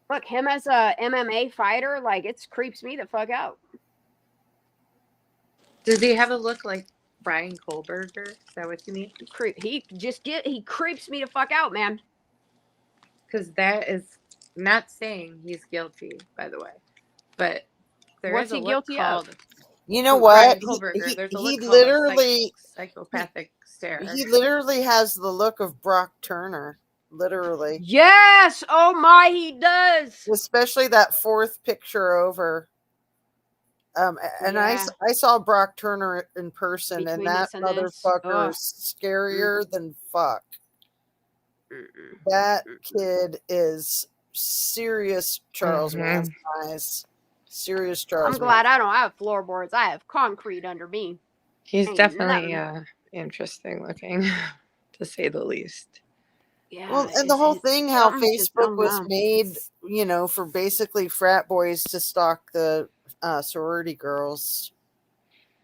Look, him as a MMA fighter, like it creeps me the fuck out. Does he have a look like Brian Kohlberger? Is that what you mean? He creeps me the fuck out, man. Because that is not saying he's guilty, by the way. But what's he guilty of? You know what? He literally psychopathic stare. He literally has the look of Brock Turner. Literally. Yes. Oh my, he does. Especially that fourth picture over. And I saw Brock Turner in person, and that motherfucker is scarier than fuck. That kid is serious Charles Manson eyes. Serious Charles. I'm glad I don't have floorboards. I have concrete under me. He's definitely interesting looking, to say the least. Yeah. Well, and the whole thing, how Facebook was made, you know, for basically frat boys to stalk the sorority girls.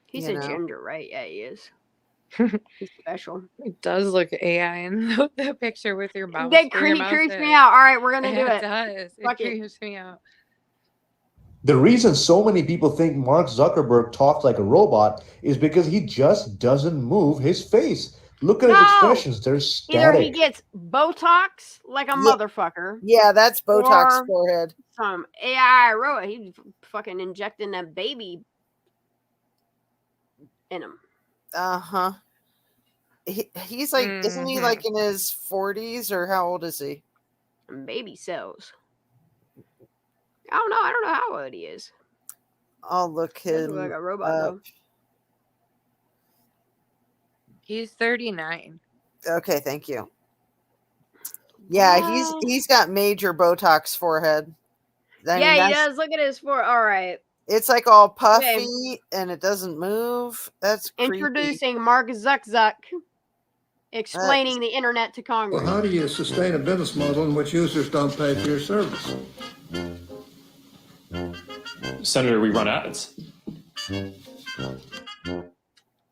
He's a ginger, right? Yeah, he is. He's special. It does look AI in the picture with your mouth. That creeps me out. All right, we're gonna do it. It does. It creeps me out. The reason so many people think Mark Zuckerberg talks like a robot is because he just doesn't move his face. Look at his expressions. They're static. Either he gets Botox like a motherfucker. Yeah, that's Botox forehead. Some AI robot. He's fucking injecting that baby in him. Uh-huh. He's like, isn't he like in his 40s, or how old is he? Baby cells. I don't know how old he is. I'll look him like a robot though. He's 39. Okay, thank you. Yeah, he's got major Botox forehead. He does. Look at his forehead. All right. It's like all puffy and it doesn't move. That's creepy. Introducing Mark Zuck, explaining the internet to Congress. Well, how do you sustain a business model in which users don't pay for your service? Senator, we run ads.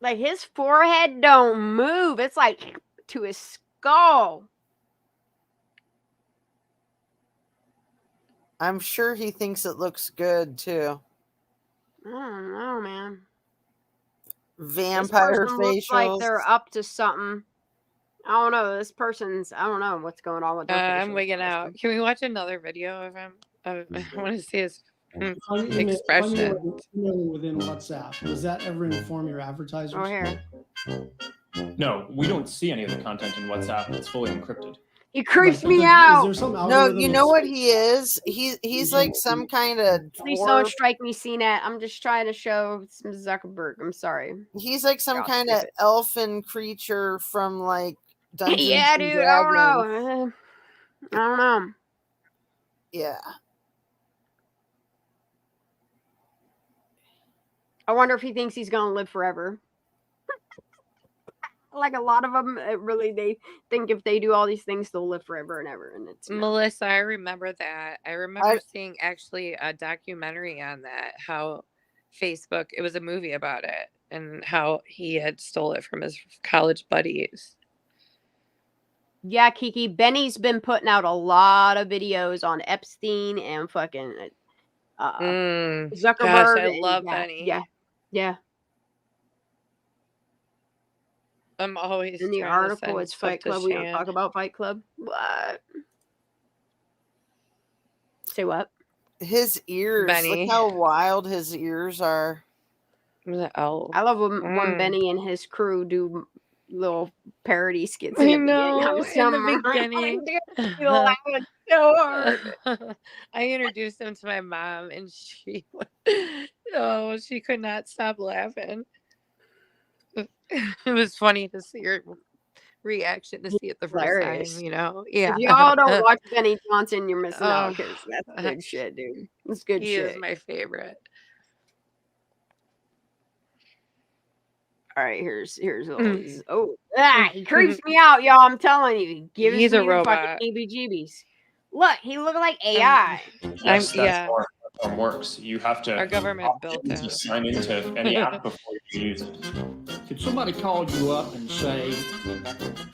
Like his forehead don't move. It's like to his skull. I'm sure he thinks it looks good too. I don't know, man. Vampire facials. Looks like they're up to something. I don't know. I don't know what's going on with their I'm wigging out. Can we watch another video of him? I want to see his expression. Within WhatsApp, does that ever inform your advertisers? Oh, here. No, we don't see any of the content in WhatsApp. It's fully encrypted. He creeps me out. No, you know what he is? He's like some kind of Please don't strike me, CNET. I'm just trying to show some Zuckerberg. I'm sorry. He's like some kind of elfin creature from like Dungeons yeah, and dude. Dragons. I don't know. Yeah. I wonder if he thinks he's gonna live forever. Like a lot of them, they think if they do all these things, they'll live forever and ever. And it's Melissa, I remember that. I remember seeing actually a documentary on that. How Facebook, it was a movie about it, and how he had stole it from his college buddies. Yeah, Kiki. Benny's been putting out a lot of videos on Epstein and fucking Zuckerberg. Gosh, I love Benny. Yeah. I'm always in the article. It's Fight Club. We don't talk about Fight Club. What? Say what? His ears. Benny. Look how wild his ears are. Oh. I love when Benny and his crew do little parody skits I in the beginning. know, I'm in so the like, beginning. dude, you laughing so hard. I introduced him to my mom, and she could not stop laughing. It was funny to see her reaction to see it the first Hilarious. time, you know. Yeah. If y'all don't watch Benny Johnson, you're missing out Oh, because that's good shit, dude. It's good he shit. is my favorite. All right, here's all he creeps me out, y'all. I'm telling you, he gives He's me a the robot. fucking heebie-jeebies. Look, he look like AI. Yes, that's yeah. how our platform works. You have to Our government built to it. sign into any app before you can use it. Could somebody call you up and say,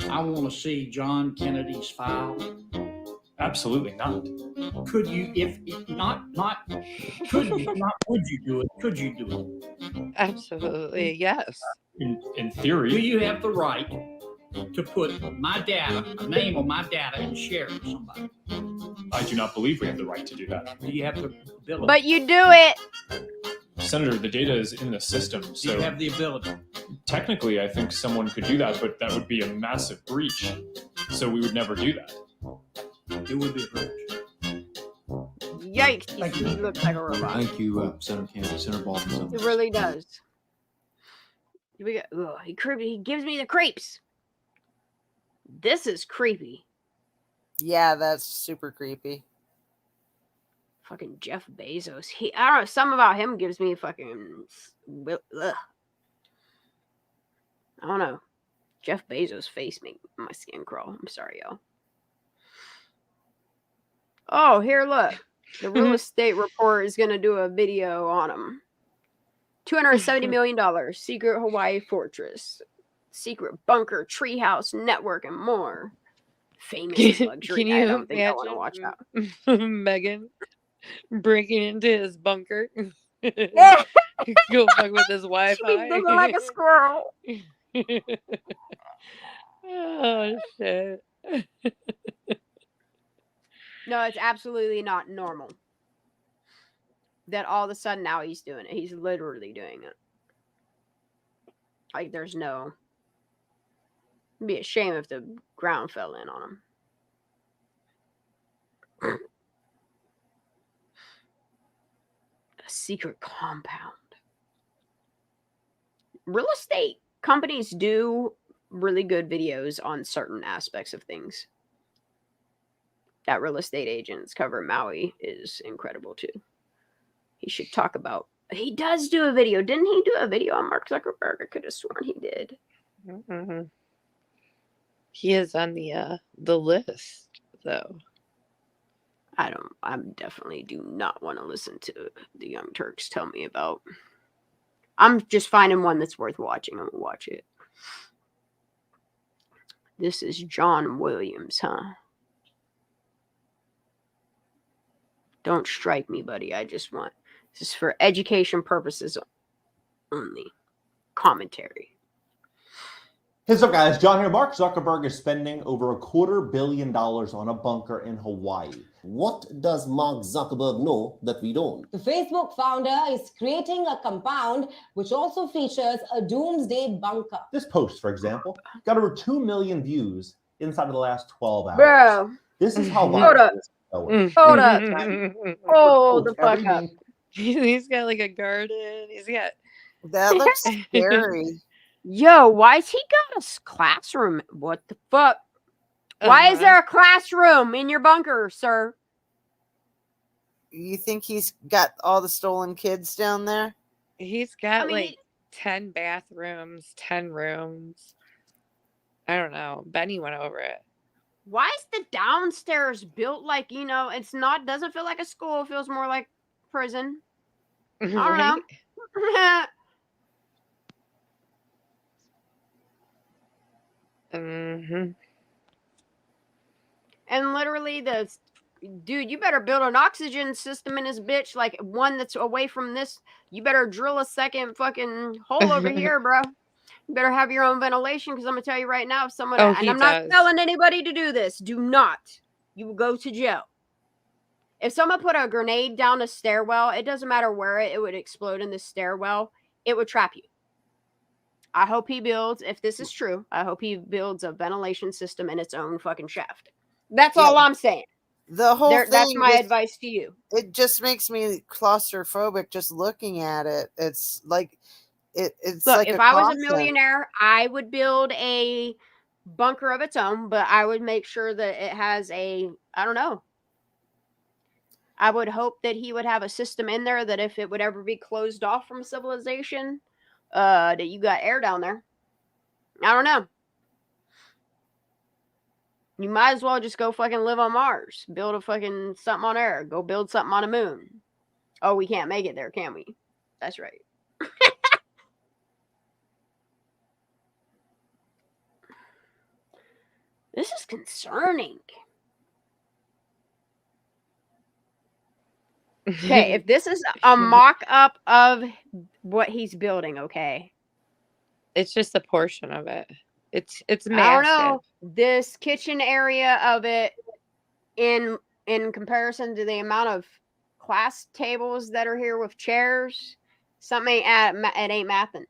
I want to see John Kennedy's file? Absolutely not. Could you, if not, could you, not would you do it? Could you do it? Absolutely, yes. In theory. Do you have the right to put my data, a name on my data, and share it with somebody? I do not believe we have the right to do that. Do you have the ability? But you do it. Senator, the data is in the system, so Do you have the ability? technically I think someone could do that, but that would be a massive breach. So we would never do that. It would be a breach. Yikes! He looks like a robot. Thank you, Senator Kennedy. Senator Baldwin. It really does. He gives me the creeps. This is creepy. Yeah, that's super creepy. Fucking Jeff Bezos. I don't know. Something about him gives me fucking. Ugh. I don't know. Jeff Bezos' face make my skin crawl. I'm sorry, y'all. Oh, here, look. The real estate report is going to do a video on him. $270 million. Secret Hawaii fortress. Secret bunker, treehouse, network, and more. Famous luxury. Can you I don't think I want to watch that. Megan breaking into his bunker? Go fuck with his Wi-Fi. She's digging like a squirrel. Oh, shit. No, it's absolutely not normal. That all of a sudden now he's doing it. He's literally doing it. Like there's no. It'd be a shame if the ground fell in on him. A secret compound. Real estate companies do really good videos on certain aspects of things. That real estate agents cover Maui is incredible too. He should talk about. He does do a video. Didn't he do a video on Mark Zuckerberg? I could have sworn he did. Mm-hmm. He is on the list, though. I definitely do not want to listen to the Young Turks tell me about. I'm just finding one that's worth watching. I'm gonna watch it. This is John Williams, huh? Don't strike me, buddy. This is for education purposes only. Commentary. What's up, guys? John here. Mark Zuckerberg is spending over $250 million on a bunker in Hawaii. What does Mark Zuckerberg know that we don't? The Facebook founder is creating a compound which also features a doomsday bunker. This post, for example, got over 2 million views inside of the last 12 hours. Bro. This is how Hold up. Hold up. Hold the fuck up. He's got like a garden. He's got. That looks scary. Yo, why's he got a classroom? What the fuck? Why is there a classroom in your bunker, sir? You think he's got all the stolen kids down there? He's got like 10 bathrooms, 10 rooms. I don't know. Benny went over it. Why is the downstairs built like, doesn't feel like a school. It feels more like prison. I don't know. Mm-hmm. And literally dude, you better build an oxygen system in this bitch, like one that's away from this. You better drill a second fucking hole over here, bro. You better have your own ventilation, because I'm gonna tell you right now, if someone, and I'm not telling anybody to do this, do not. You will go to jail. If someone put a grenade down a stairwell, it doesn't matter where it would explode in the stairwell. It would trap you. I hope he builds, if this is true, I hope he builds a ventilation system in its own fucking shaft. That's all I'm saying. The whole thing. That's my advice to you. It just makes me claustrophobic just looking at it. It's like it's Look, like if a I was a coffin. millionaire, I would build a bunker of its own, but I would make sure that it has I don't know. I would hope that he would have a system in there that if it would ever be closed off from civilization, that you got air down there. I don't know. You might as well just go fucking live on Mars. Build a fucking something on Earth. Go build something on the moon. Oh, we can't make it there, can we? That's right. This is concerning. Okay, if this is a mock-up of what he's building, okay. It's just a portion of it. It's massive. I don't know. This kitchen area of it in comparison to the amount of class tables that are here with chairs, something it ain't mathing.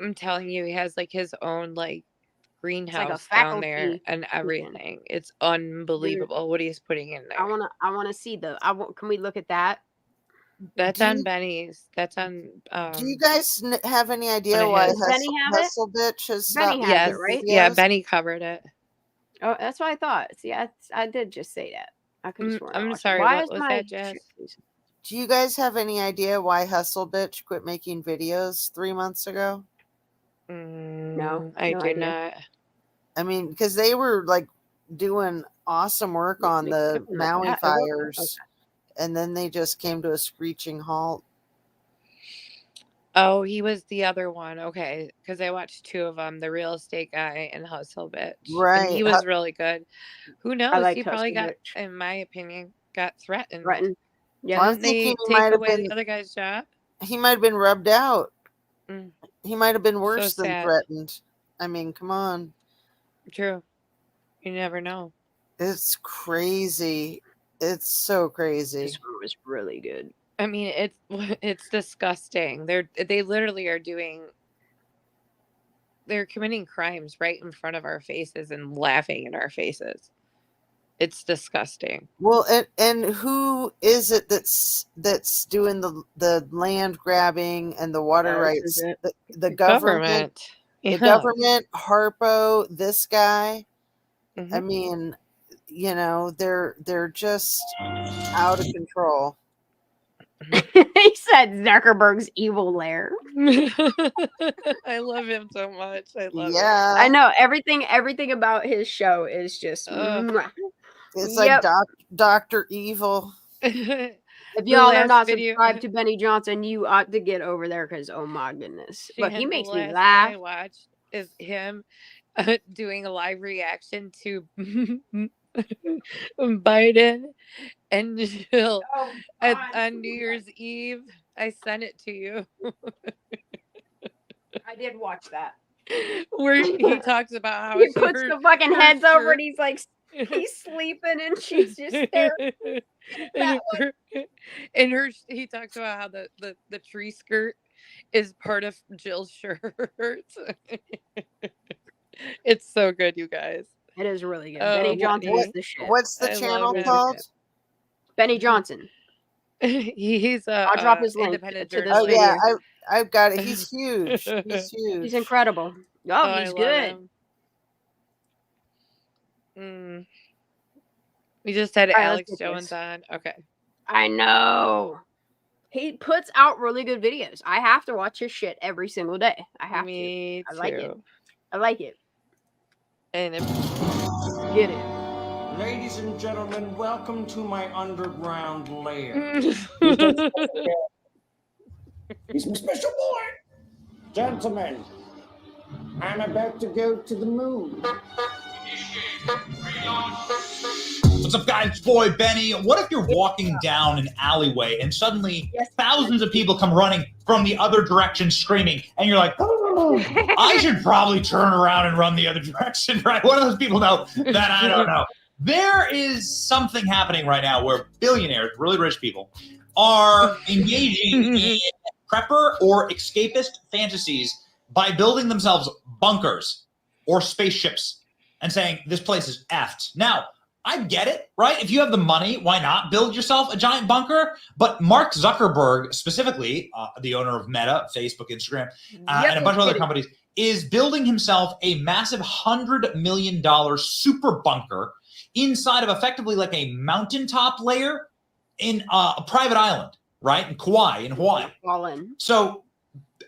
I'm telling you, he has like his own like greenhouse like down there and everything. It's unbelievable what he's putting in there. I wanna see can we look at that? That's on Benny's. That's on. Do you guys have any idea why Hustle Bitch has stopped? Yes, videos? yeah, Benny covered it. Oh, that's what I thought. See, I did just say that. I could have sworn. I'm sorry. What was that, Jess? Do you guys have any idea why Hustle Bitch quit making videos 3 months ago? No, I do not. I mean, because they were like doing awesome work on the Maui fires, and then they just came to a screeching halt. Oh, he was the other one. Okay, because I watched 2 of them: the real estate guy and Hustle Bitch. Right, and he was really good. Who knows? liked He probably Hustle got, Bitch. in my opinion, got threatened. Yeah, I'm Didn't they thinking he take might have away been. the other guy's job? He might have been rubbed out. Mm. He might have been worse than sad. threatened. I mean, come on. True. You never know. It's crazy. It's so crazy. This one was really good. I mean, it's disgusting. They literally are they're committing crimes right in front of our faces and laughing in our faces. It's disgusting. Well, and who is it that's doing the land grabbing and the water rights? The government. Yeah. The government, Harpo, this guy. Mm-hmm. I mean, they're just out of control. He said Zuckerberg's evil lair. I love him so much. I love him. I know everything about his show is just it's like Dr. Evil. If y'all are not subscribed to Benny Johnson, you ought to get over there because oh my goodness. Look, he makes me laugh. I watched is him doing a live reaction to Biden and Jill on New Year's Eve. I sent it to you. I did watch that. Where he talks about how he puts the fucking heads over and he's like he's sleeping and she's just there. He talks about how the tree skirt is part of Jill's shirt. It's so good, you guys. It is really good. Benny Johnson is the shit. What's the channel called? Benny Johnson. He's I'll drop his link independent to this Oh video. yeah, I've got it. He's huge. He's huge. He's incredible. Oh, he's good. We just had All right, Alex let's get Jones this. on. Okay. I know. He puts out really good videos. I have to watch his shit every single day. I have Me to. too. I like it. And Get it. Ladies and gentlemen, welcome to my underground lair. He's my special boy. Gentlemen, I'm about to go to the moon. What's up, guys? It's boy Benny. What if you're walking down an alleyway and suddenly thousands of people come running from the other direction screaming, and you're like, oh, I should probably turn around and run the other direction, right? What do those people know that I don't know? There is something happening right now where billionaires, really rich people, are engaging in prepper or escapist fantasies by building themselves bunkers or spaceships and saying this place is effed. Now, I get it, right? If you have the money, why not build yourself a giant bunker? But Mark Zuckerberg, specifically, the owner of Meta, Facebook, Instagram, and a bunch of other companies, is building himself a massive $100 million super bunker inside of effectively like a mountaintop layer in a private island, right? In Kauai, in Hawaii. So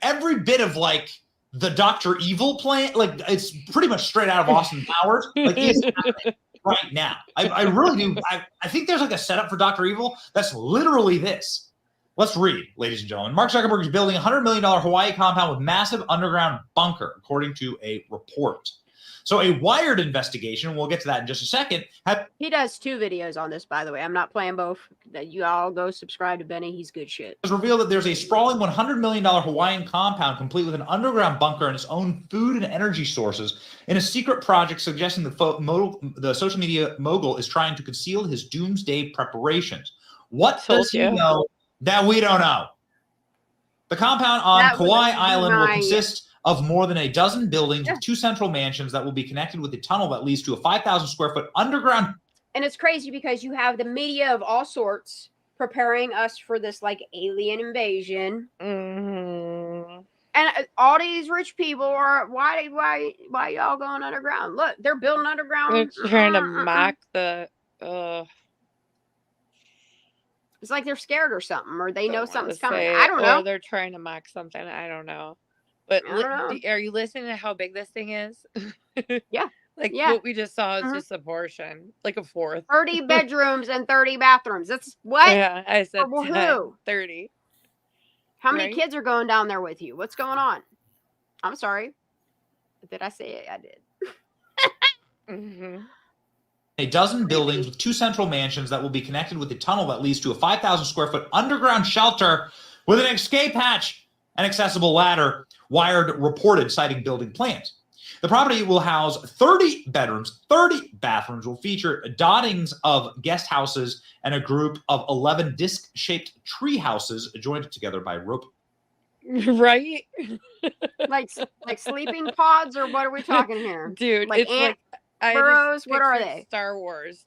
every bit of like the Dr. Evil plan, like it's pretty much straight out of Austin Powers. Like it's happening right now. I really do. I think there's like a setup for Dr. Evil that's literally this. Let's read, ladies and gentlemen. Mark Zuckerberg is building a $100 million Hawaii compound with massive underground bunker, according to a report. So a Wired investigation, we'll get to that in just a second. He does 2 videos on this, by the way. I'm not playing both. That you all go subscribe to Benny. He's good shit. Has revealed that there's a sprawling $100 million Hawaiian compound complete with an underground bunker and its own food and energy sources in a secret project suggesting the social media mogul is trying to conceal his doomsday preparations. What does he know that we don't know? The compound on Kauai Island will consist of more than a dozen buildings with 2 central mansions that will be connected with a tunnel that leads to a 5,000 square foot underground. And it's crazy because you have the media of all sorts preparing us for this like alien invasion. And all these rich people are why y'all going underground? Look, they're building underground. They're trying to mock the It's like they're scared or something, or they know something's coming. I don't know. Or they're trying to mock something. I don't know. But are you listening to how big this thing is? Yeah. Like what we just saw is just a portion, like a fourth. 30 bedrooms and 30 bathrooms. That's what? Yeah, I said For who? 30. How many kids are going down there with you? What's going on? I'm sorry. Did I say it? I did. A dozen buildings with 2 central mansions that will be connected with a tunnel that leads to a 5,000 square foot underground shelter with an escape hatch and accessible ladder, Wired reported, citing building plans. The property will house 30 bedrooms, 30 bathrooms, will feature dottings of guest houses and a group of 11 disc-shaped tree houses joined together by rope. Right? like sleeping pods, or what are we talking here? Dude, like it's like burrows? What are they? Star Wars,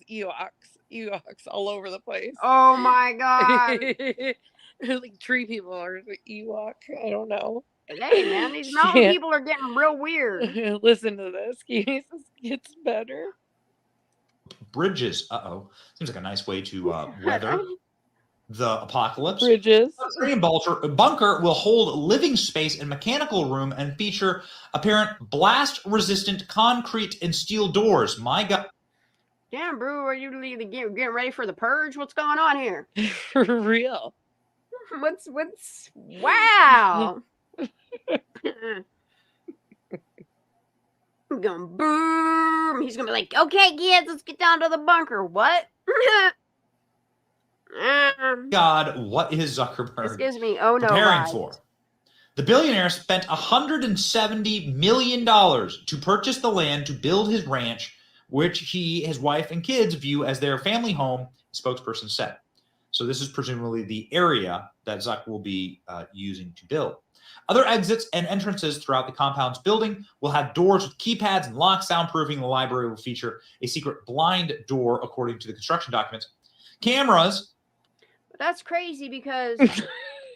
Ewoks all over the place. Oh my god. Like tree people or Ewok. I don't know. Hey man, these mountain people are getting real weird. Listen to this. It gets better. Bridges. Seems like a nice way to weather the apocalypse. Bridges. The bunker will hold living space and mechanical room and feature apparent blast-resistant concrete and steel doors. My God. Damn, bro, are you getting ready for the purge? What's going on here? For real. What's wow. I'm going boom. He's gonna be like, okay, kids, let's get down to the bunker. What? God, what is Zuckerberg This gives me oh no preparing vibes. for? The billionaire spent $170 million to purchase the land to build his ranch, which he, his wife, and kids view as their family home, spokesperson said. So this is presumably the area that Zuck will be using to build. Other exits and entrances throughout the compound's building will have doors with keypads and locks. Soundproofing the library will feature a secret blind door, according to the construction documents. Cameras. That's crazy because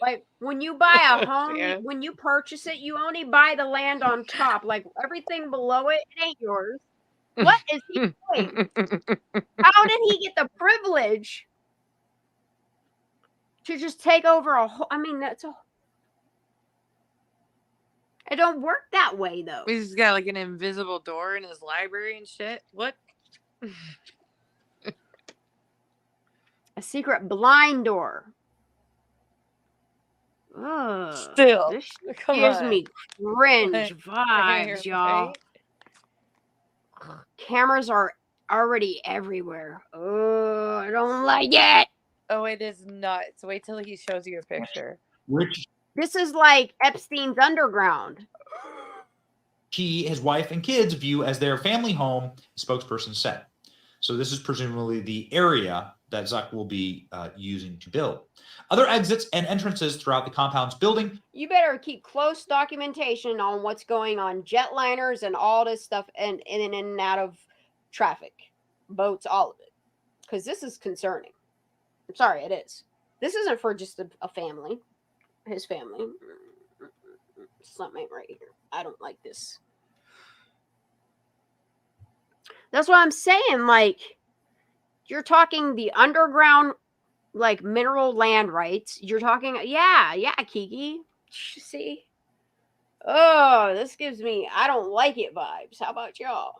like when you buy a home, when you purchase it, you only buy the land on top. Like everything below it, it ain't yours. What is he doing? How did he get the privilege to just take over a whole? I mean, it don't work that way though. He's got like an invisible door in his library and shit. What? A secret blind door. Ugh, Still, this come gives on. me cringe Right. vibes, y'all. Cameras are already everywhere. Oh, I don't like it. Oh, it is nuts. Wait till he shows you a picture. Which This is like Epstein's underground. he, his wife, and kids view as their family home, spokesperson said. So this is presumably the area that Zuck will be using to build. Other exits and entrances throughout the compound's building. You better keep close documentation on what's going on jetliners and all this stuff and in and out of traffic, boats, all of it. Because this is concerning. I'm sorry, it is. This isn't for just a family. His family. Something right here. I don't like this. That's what I'm saying. Like, you're talking the underground, like, mineral land rights. You're talking, yeah, Kiki. See? Oh, this gives me, I don't like it vibes. How about y'all?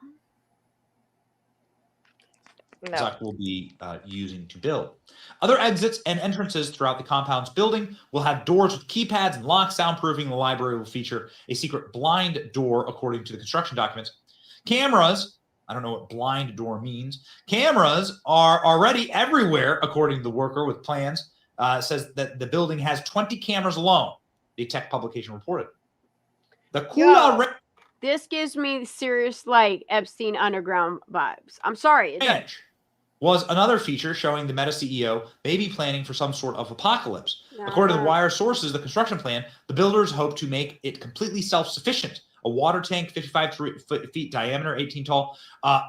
No. Zuck will be using to build. Other exits and entrances throughout the compound's building will have doors with keypads and locks. Soundproofing. The library will feature a secret blind door, according to the construction documents. Cameras. I don't know what blind door means. Cameras are already everywhere, according to the worker with plans. Says that the building has 20 cameras alone, the tech publication reported. The this gives me serious, like, Epstein Underground vibes. I'm sorry. It does. Was another feature showing the Meta CEO may be planning for some sort of apocalypse. According to the wire sources, the construction plan, the builders hope to make it completely self-sufficient. A water tank, 55 feet diameter, 18 tall, a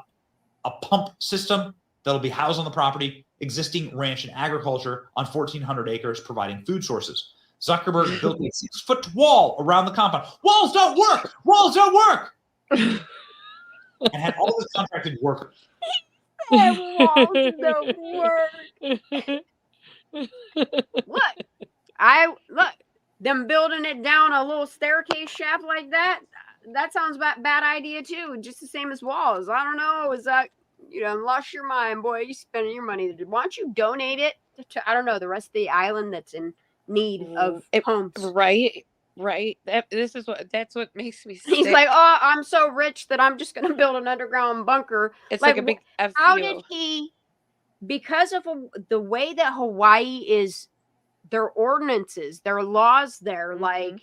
pump system that'll be housed on the property, existing ranch and agriculture on 1,400 acres, providing food sources. Zuckerberg built a 6-foot wall around the compound. Walls don't work! Walls don't work! And had all this contracted workers. Walls don't work. Look, them building it down a little staircase shaft like that. That sounds bad idea too. Just the same as walls. I don't know. Is that, you know, lost your mind, boy? You spending your money. Why don't you donate it to, I don't know, the rest of the island that's in need of homes? Right. That's what makes me sick. He's like, oh, I'm so rich that I'm just going to build an underground bunker. It's like a big F how you. did he, because of the way that Hawaii is, their ordinances, their laws there, like,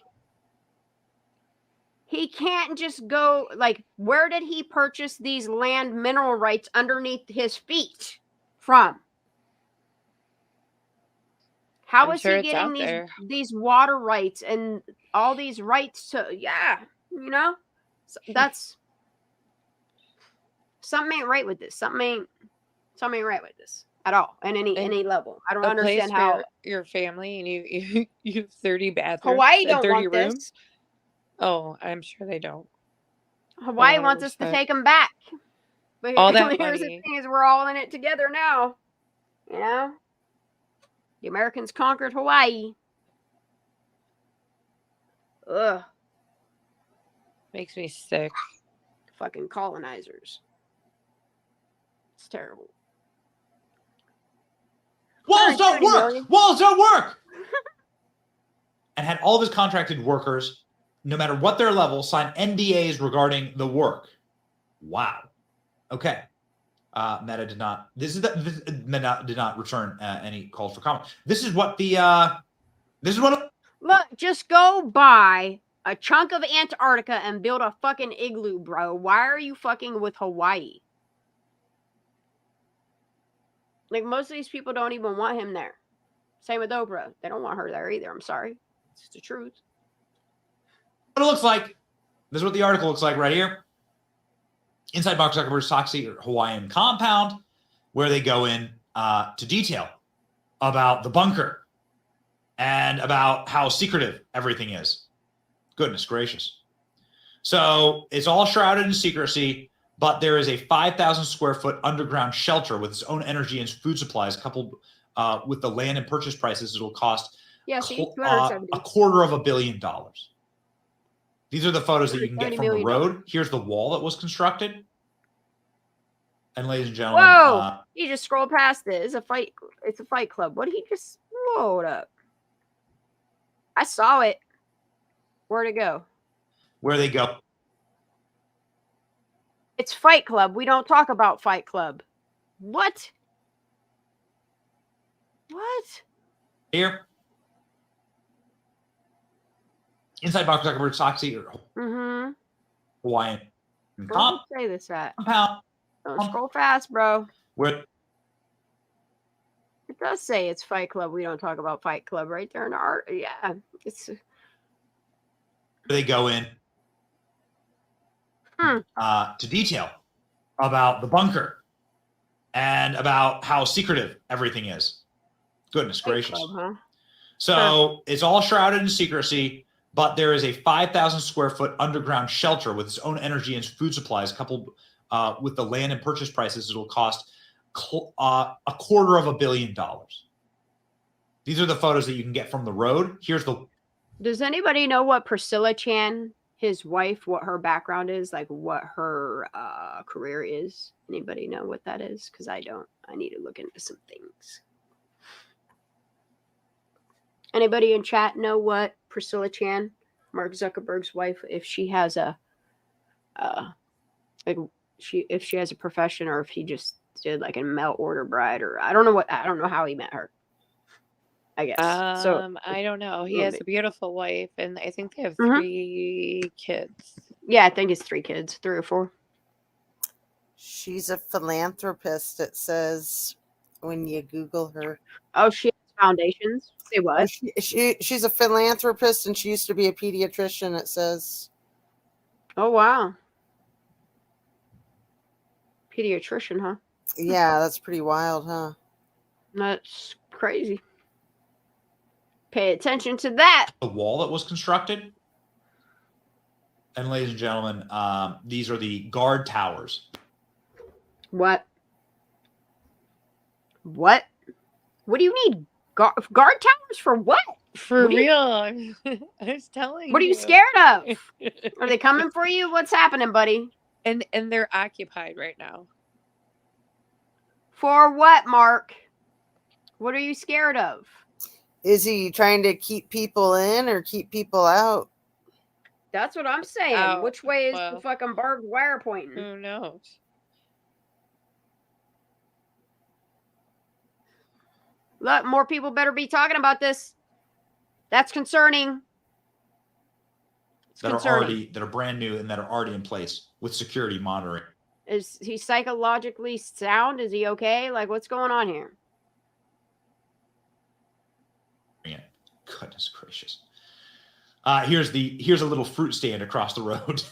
he can't just go, like, where did he purchase these land mineral rights underneath his feet from? How is he getting these water rights and all these rights to, you know? So that's, something ain't right with this. Something ain't right with this at all, at any level. I don't understand how your family and you have 30 bathrooms. Hawaii don't 30 want rooms. this. Oh, I'm sure they don't. Hawaii wants us to take them back. But all that here's money. The thing is, we're all in it together now. You know? The Americans conquered Hawaii. Ugh. Makes me sick. Fucking colonizers. It's terrible. Walls don't work! Walls don't work! And had all of his contracted workers, no matter what their level, sign NDAs regarding the work. Wow. Okay. Meta did not. Meta did not return any calls for comment. This is what the. This is what. Look, just go buy a chunk of Antarctica and build a fucking igloo, bro. Why are you fucking with Hawaii? Like, most of these people don't even want him there. Same with Oprah. They don't want her there either. I'm sorry. It's just the truth. What it looks like. This is what the article looks like right here. Inside Mark Zuckerberg's Toxic Hawaiian compound, where they go in to detail about the bunker and about how secretive everything is. Goodness gracious. So it's all shrouded in secrecy, but there is a 5,000 square foot underground shelter with its own energy and food supplies, coupled with the land and purchase prices. It will cost $250 million. These are the photos that you can get from the road. Here's the wall that was constructed. And ladies and gentlemen, whoa! He just scrolled past it. It's a fight club. What did he just load up? I saw it. Where'd it go? Where they go? It's Fight Club. We don't talk about Fight Club. What? What? Here. Inside Mark Zuckerberg's Toxic Hawaiian Where did you say this at? compound. Don't scroll fast, bro. Where It does say it's Fight Club. We don't talk about Fight Club right there in the art. Yeah, it's. they go in to detail about the bunker and about how secretive everything is. Goodness gracious. Club, huh? So it's all shrouded in secrecy, but there is a 5,000 square foot underground shelter with its own energy and food supplies, coupled with the land and purchase prices. It will cost $250 million. These are the photos that you can get from the road. Here's the. Does anybody know what Priscilla Chan, his wife, what her background is? Like what her career is? Anybody know what that is? Because I don't. I need to look into some things. Anybody in chat know what Priscilla Chan, Mark Zuckerberg's wife, if she has a, if she has a profession, or if he just did like a mail order bride, or I don't know how he met her. I guess. I don't know. He has a beautiful wife, and I think they have Mhm. 3 kids. Yeah, I think it's 3 kids, 3 or 4. She's a philanthropist, it says when you Google her. Oh, she has foundations. Say what? She's a philanthropist, and she used to be a pediatrician, it says. Oh, wow. Pediatrician, huh? Yeah, that's pretty wild, huh? That's crazy. Pay attention to that. The wall that was constructed. And ladies and gentlemen, these are the guard towers. What? What? What do you need guard towers for? What? For What do you- real. I was telling What are you scared of? Are they coming for you? What's happening, buddy? And they're occupied right now. For what, Mark? What are you scared of? Is he trying to keep people in or keep people out? That's what I'm saying. Out. Which way is the Well, fucking barbed wire pointing? Who knows? Look, more people better be talking about this. That's concerning. It's concerning. That are brand new and that are already in place with security monitoring. Is he psychologically sound? Is he okay? Like, what's going on here? Goodness gracious. Here's a little fruit stand across the road.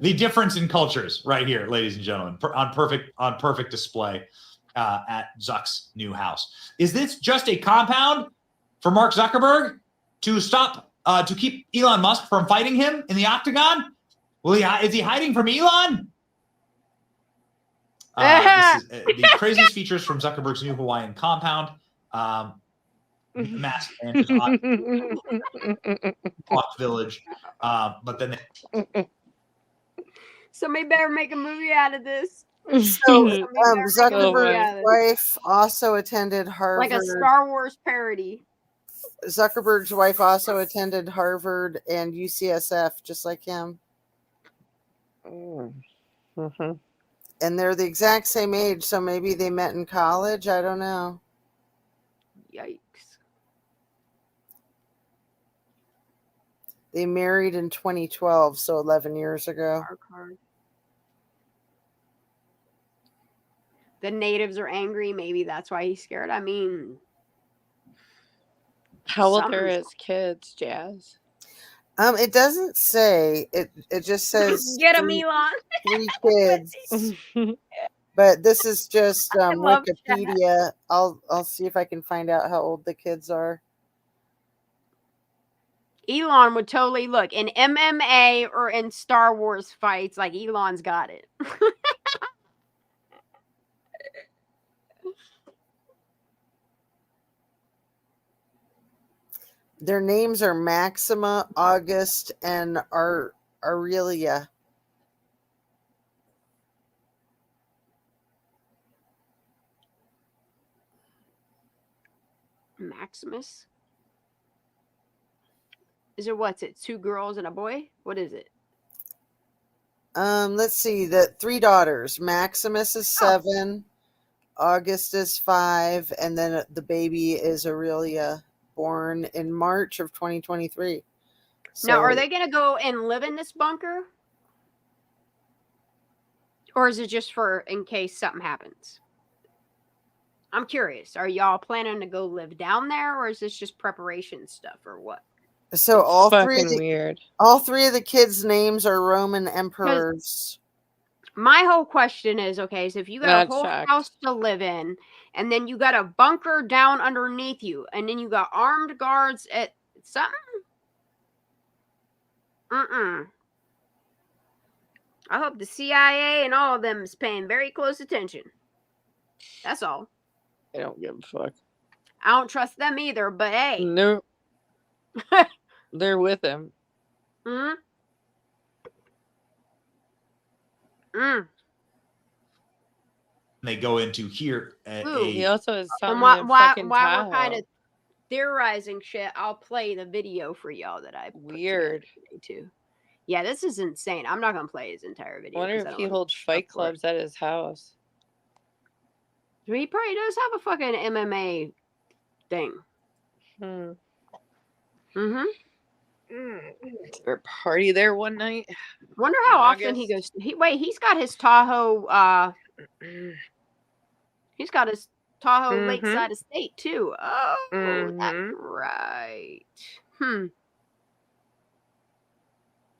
The difference in cultures right here, ladies and gentlemen, on perfect display at Zuck's new house. Is this just a compound for Mark Zuckerberg to stop to keep Elon Musk from fighting him in the octagon? Is he hiding from Elon? This is the craziest features from Zuckerberg's new Hawaiian compound. Massive mansions, Block Village, but then Somebody better make a movie out of this. So Zuckerberg's wife also attended Harvard. Like a Star Wars parody. Zuckerberg's wife also attended Harvard and UCSF, just like him. Mm-hmm. And they're the exact same age, so maybe they met in college. I don't know. Yikes. They married in 2012, so 11 years ago. The natives are angry. Maybe that's why he's scared. I mean, how old are his kids, Jazz? It doesn't say. It just says get him, Elon. 3 kids. But this is just Wikipedia. I'll see if I can find out how old the kids are. Elon would totally look in MMA or in Star Wars fights. Like Elon's got it. Their names are Maxima, August, and Aurelia. Maximus? Is it what's it? 2 girls and a boy? What is it? Let's see. The 3 daughters. Maximus is 7, August is 5, and then the baby is Aurelia, born in March of 2023. Now, are they going to go and live in this bunker? Or is it just for in case something happens? I'm curious. Are y'all planning to go live down there, or is this just preparation stuff, or what? So all three of fucking the, weird. all three of the kids' names are Roman emperors. My whole question is, okay, so if you got Not a whole shocked. house to live in, and then you got a bunker down underneath you, and then you got armed guards at something? I hope the CIA and all of them is paying very close attention. That's all. I don't give a fuck. I don't trust them either, but hey. No. They're with him. They go into here. He also has something And in while fucking we're kind Tahoe. of theorizing shit, I'll play the video for y'all that I put together today too. Yeah, this is insane. I'm not gonna play his entire video. I wonder 'cause I if don't he wanna holds get fight stuck for it. clubs at his house. He probably does have a fucking MMA thing. Or party there one night. Wonder how often he goes. He's got his Tahoe. He's got his Tahoe Lakeside Estate too. Oh, that's right.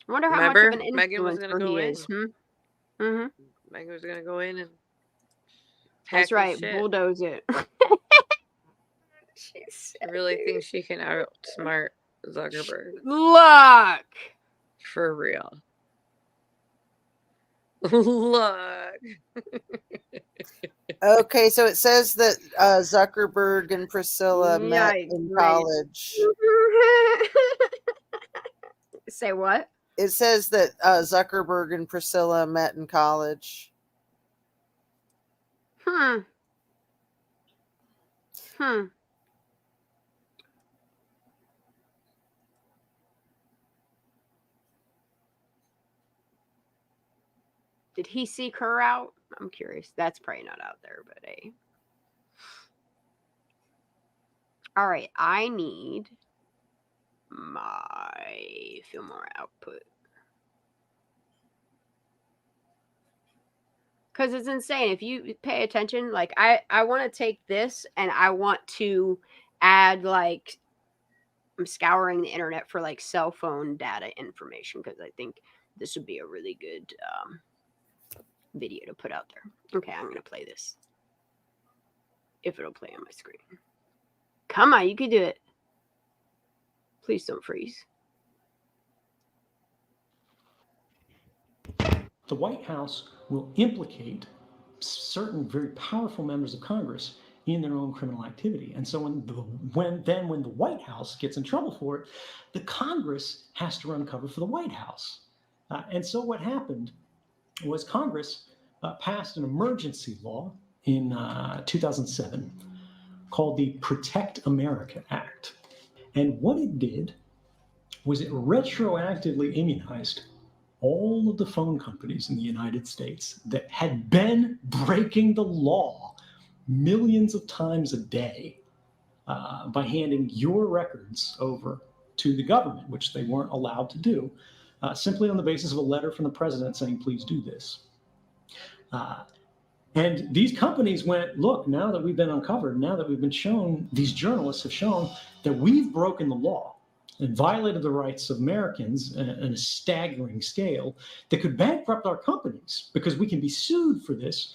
Wonder how much of an Megan was gonna influencer go he in. is. Megan was gonna go in and That's hack right. his shit. Bulldoze it. I really think she can outsmart Zuckerberg. Look. For real. Look. Okay, so it says that Zuckerberg and Priscilla met in college. Say what? It says that Zuckerberg and Priscilla met in college. Did he seek her out? I'm curious. That's probably not out there, but hey. All right, I need my few more output. Because it's insane. If you pay attention, like I want to take this and I want to add like, I'm scouring the internet for like cell phone data information because I think this would be a really good video to put out there. Okay, I'm going to play this. If it'll play on my screen. Come on, you can do it. Please don't freeze. The White House will implicate certain very powerful members of Congress in their own criminal activity. And so when the White House gets in trouble for it, the Congress has to run cover for the White House. And so what happened was Congress passed an emergency law in 2007 called the Protect America Act. And what it did was it retroactively immunized all of the phone companies in the United States that had been breaking the law millions of times a day by handing your records over to the government, which they weren't allowed to do, simply on the basis of a letter from the president saying, please do this. And these companies went, look, now that we've been uncovered, now that we've been shown, these journalists have shown that we've broken the law and violated the rights of Americans in a staggering scale that could bankrupt our companies because we can be sued for this.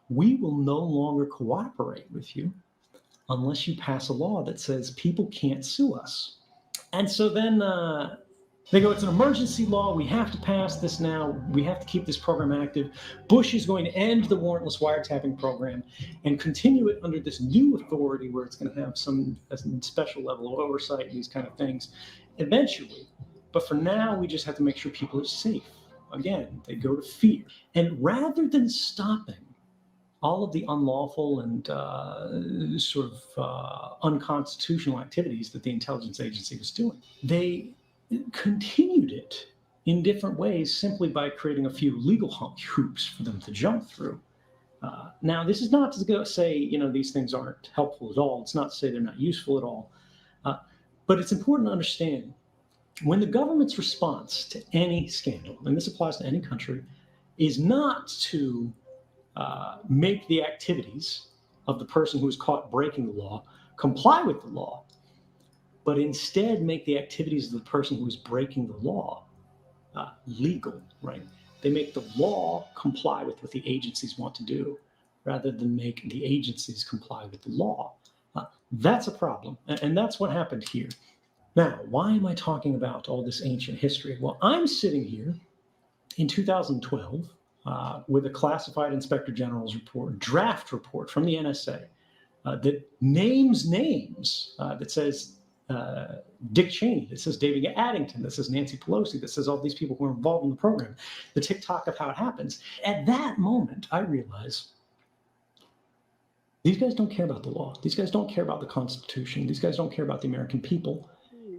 We will no longer cooperate with you unless you pass a law that says people can't sue us. And so then they go, it's an emergency law. We have to pass this now. We have to keep this program active. Bush is going to end the warrantless wiretapping program and continue it under this new authority where it's going to have some special level of oversight and these kind of things eventually. But for now, we just have to make sure people are safe. Again, they go to fear. And rather than stopping all of the unlawful and unconstitutional activities that the intelligence agency was doing, they continued it in different ways simply by creating a few legal hoops for them to jump through. Now, this is not to go say, these things aren't helpful at all. It's not to say they're not useful at all. But it's important to understand when the government's response to any scandal, and this applies to any country, is not to make the activities of the person who is caught breaking the law comply with the law, but instead make the activities of the person who is breaking the law legal, right? They make the law comply with what the agencies want to do rather than make the agencies comply with the law. That's a problem, and that's what happened here. Now, why am I talking about all this ancient history? Well, I'm sitting here in 2012 with a classified Inspector General's report, draft report from the NSA that names names, that says Dick Cheney, that says David Addington, that says Nancy Pelosi, that says all these people who are involved in the program, the TikTok of how it happens. At that moment, I realize these guys don't care about the law. These guys don't care about the Constitution. These guys don't care about the American people.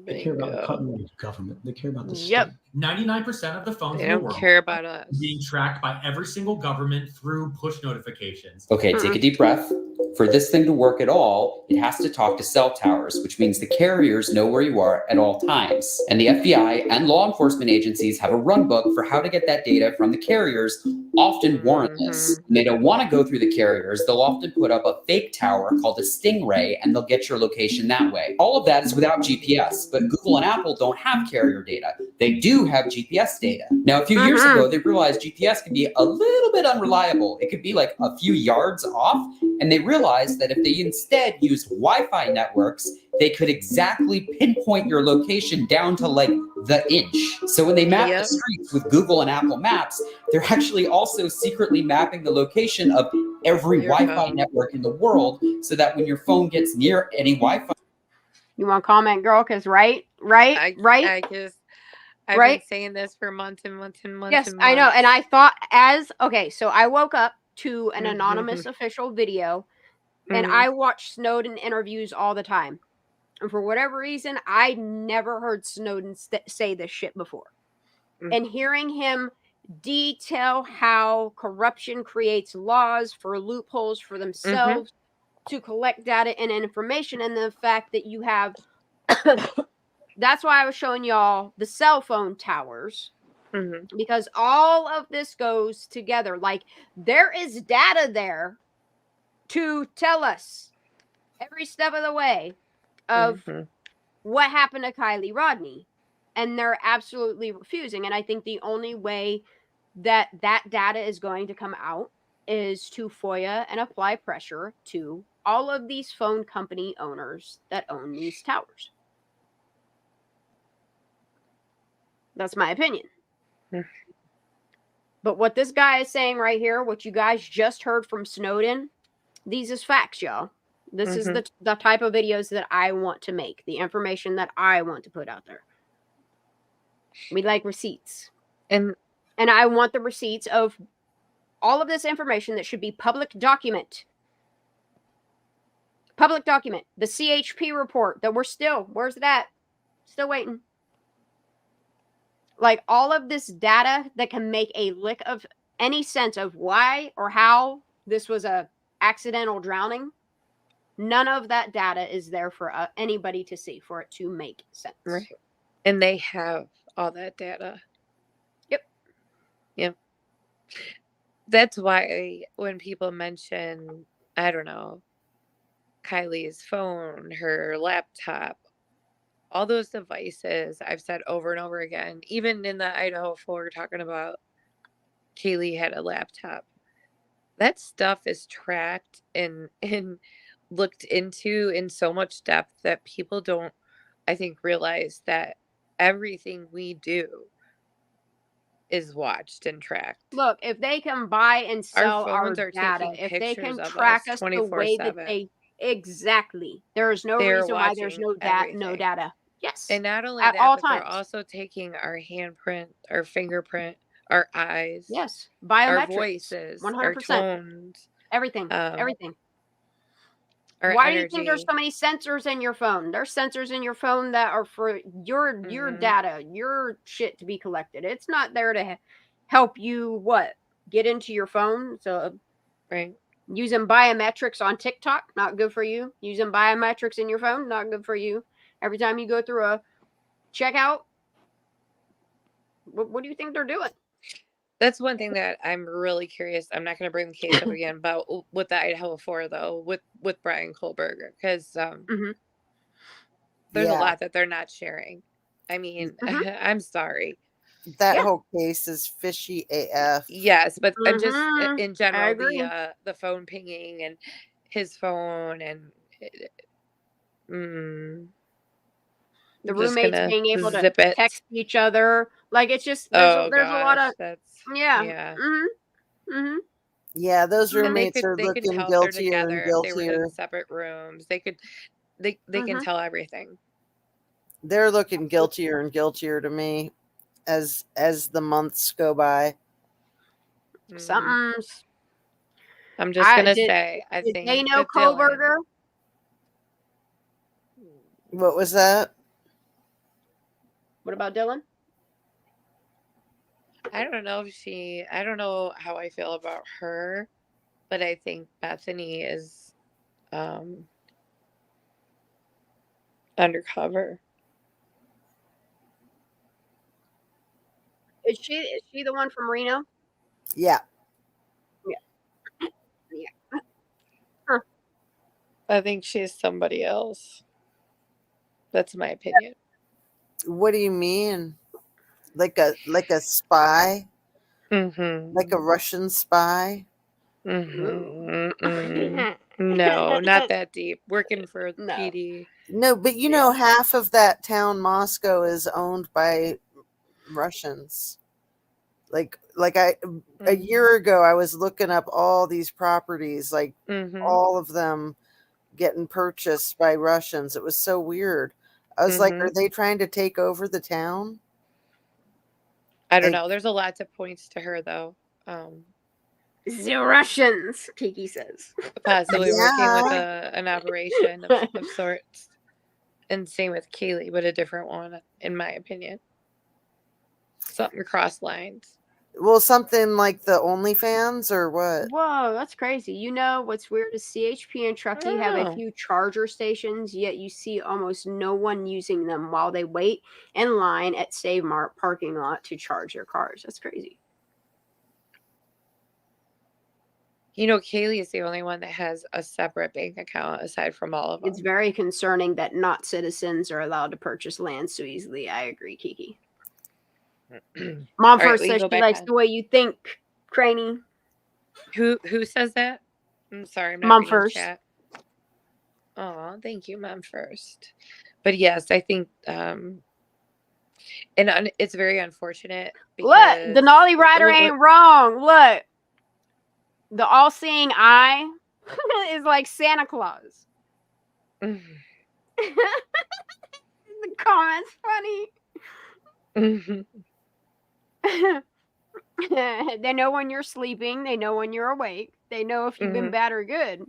They care about the continuity of government. They care about the state. 99% of the phones They in the don't world care about us. are being tracked by every single government through push notifications. Okay, take a deep breath. For this thing to work at all, it has to talk to cell towers, which means the carriers know where you are at all times. And the FBI and law enforcement agencies have a runbook for how to get that data from the carriers, often warrantless. And they don't want to go through the carriers. They'll often put up a fake tower called a stingray, and they'll get your location that way. All of that is without GPS, but Google and Apple don't have carrier data. They do have GPS data. Now, a few years ago, they realized GPS can be a little bit unreliable. It could be like a few yards off, and they realized that if they instead used Wi-Fi networks, they could exactly pinpoint your location down to like the inch. So when they map the streets with Google and Apple Maps, they're actually also secretly mapping the location of every Wi-Fi network in the world, so that when your phone gets near any Wi-Fi. You want to comment, girl? Because right. I've been saying this for months and months and months. Yes, and I know. months. And I thought so I woke up to an anonymous official video, and I watch Snowden interviews all the time. And for whatever reason, I never heard Snowden say this shit before. And hearing him detail how corruption creates laws for loopholes for themselves to collect data and information, and the fact that you have that's why I was showing y'all the cell phone towers, because all of this goes together. Like, there is data there to tell us every step of the way of what happened to Kylie Rodney, and they're absolutely refusing. And I think the only way that data is going to come out is to FOIA and apply pressure to all of these phone company owners that own these towers. That's my opinion. But what this guy is saying right here, what you guys just heard from Snowden, these is facts, y'all. This is the type of videos that I want to make, the information that I want to put out there. We like receipts. And I want the receipts of all of this information that should be public document. Public document. The CHP report that where's it at? Still waiting. Like, all of this data that can make a lick of any sense of why or how this was a accidental drowning, none of that data is there for anybody to see, for it to make sense. Right. And they have all that data. Yep. That's why when people mention, I don't know, Kylie's phone, her laptop, all those devices, I've said over and over again, even in the Idaho 4 talking about Kaylee had a laptop. That stuff is tracked and looked into in so much depth that people don't, I think, realize that everything we do is watched and tracked. Look, if they can buy and sell our phones are data, taking if they can pictures of track us us the way that 24/7. they exactly, there is no They're reason why there's watching no everything. data. Yes, And not only at that, all but they're times. also taking our handprint, our fingerprint, our eyes, Yes, our biometrics, voices, our 100%. tones, Everything, everything. our Why energy. do you think there's so many sensors in your phone? There's sensors in your phone that are for your data, your shit to be collected. It's not there to help you get into your phone. So using biometrics on TikTok, not good for you. Using biometrics in your phone, not good for you. Every time you go through a checkout, what do you think they're doing? That's one thing that I'm really curious. I'm not going to bring the case up again about with the Idaho 4 though, with Brian Kohlberger, because there's a Yeah. lot that they're not sharing. I mean, I'm sorry. That whole case is fishy AF. Yes, but I'm just in I general agree. the phone pinging and his phone and The I'm just roommates gonna being able to zip it. text each other. Like, it's just, there's a lot of, yeah. Yeah, those And roommates are they could looking tell if they're guiltier and together, if they were in guiltier. separate rooms. They can tell everything. They're looking guiltier and guiltier to me as the months go by. Something's. I'm just gonna say, I did think they know that Dylan- Kohlberger? What was that? What about Dylan? I don't know how I feel about her, but I think Bethany is undercover. Is she the one from Reno? Yeah. Yeah. I think she's somebody else. That's my opinion. What do you mean? Like a spy? Like a Russian spy? No, not that deep. Working for PD. No, but you know, half of that town, Moscow, is owned by Russians. A year ago, I was looking up all these properties, like all of them getting purchased by Russians. It was so weird. I was like, are they trying to take over the town? I don't know. There's a lot of points to her, though. The Russians, Kiki says. Possibly working with an operation of sorts. And same with Kaylee, but a different one, in my opinion. Something cross lines. Well, something like the OnlyFans or what? Whoa, that's crazy. You know what's weird is CHP and Truckee have a few charger stations, yet you see almost no one using them while they wait in line at Save Mart parking lot to charge their cars. That's crazy. You know, Kaylee is the only one that has a separate bank account aside from all of them. It's very concerning that not citizens are allowed to purchase land so easily. I agree, Kiki. Mom first says she likes the way you think, Craney. Who says that? I'm sorry, I'm not Mom reading first. chat. Oh, thank you, Mom first. But yes, I think and it's very unfortunate. Look, Denali Rider ain't wrong. Look, the all-seeing eye is like Santa Claus. The comment's funny. They know when you're sleeping. They know when you're awake. They know if you've been bad or good.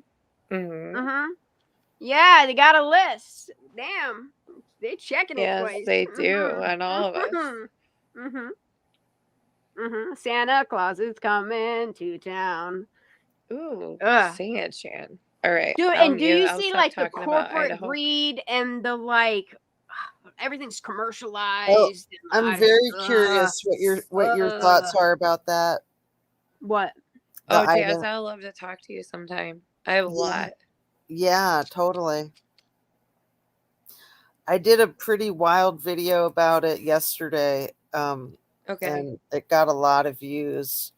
Yeah, they got a list. Damn, they checking it twice. Yes, they do on all of us. Santa Claus is coming to town. Ooh, sing it, Shan. All right, Dude, I'll and do mute. you I'll see stop like the talking about corporate Idaho. greed and the like? Everything's commercialized. Oh, and I'm very curious what your thoughts are about that. What? Oh, Jazz, I'd love to talk to you sometime. I have a lot. Yeah, totally. I did a pretty wild video about it yesterday. Okay. And it got a lot of views.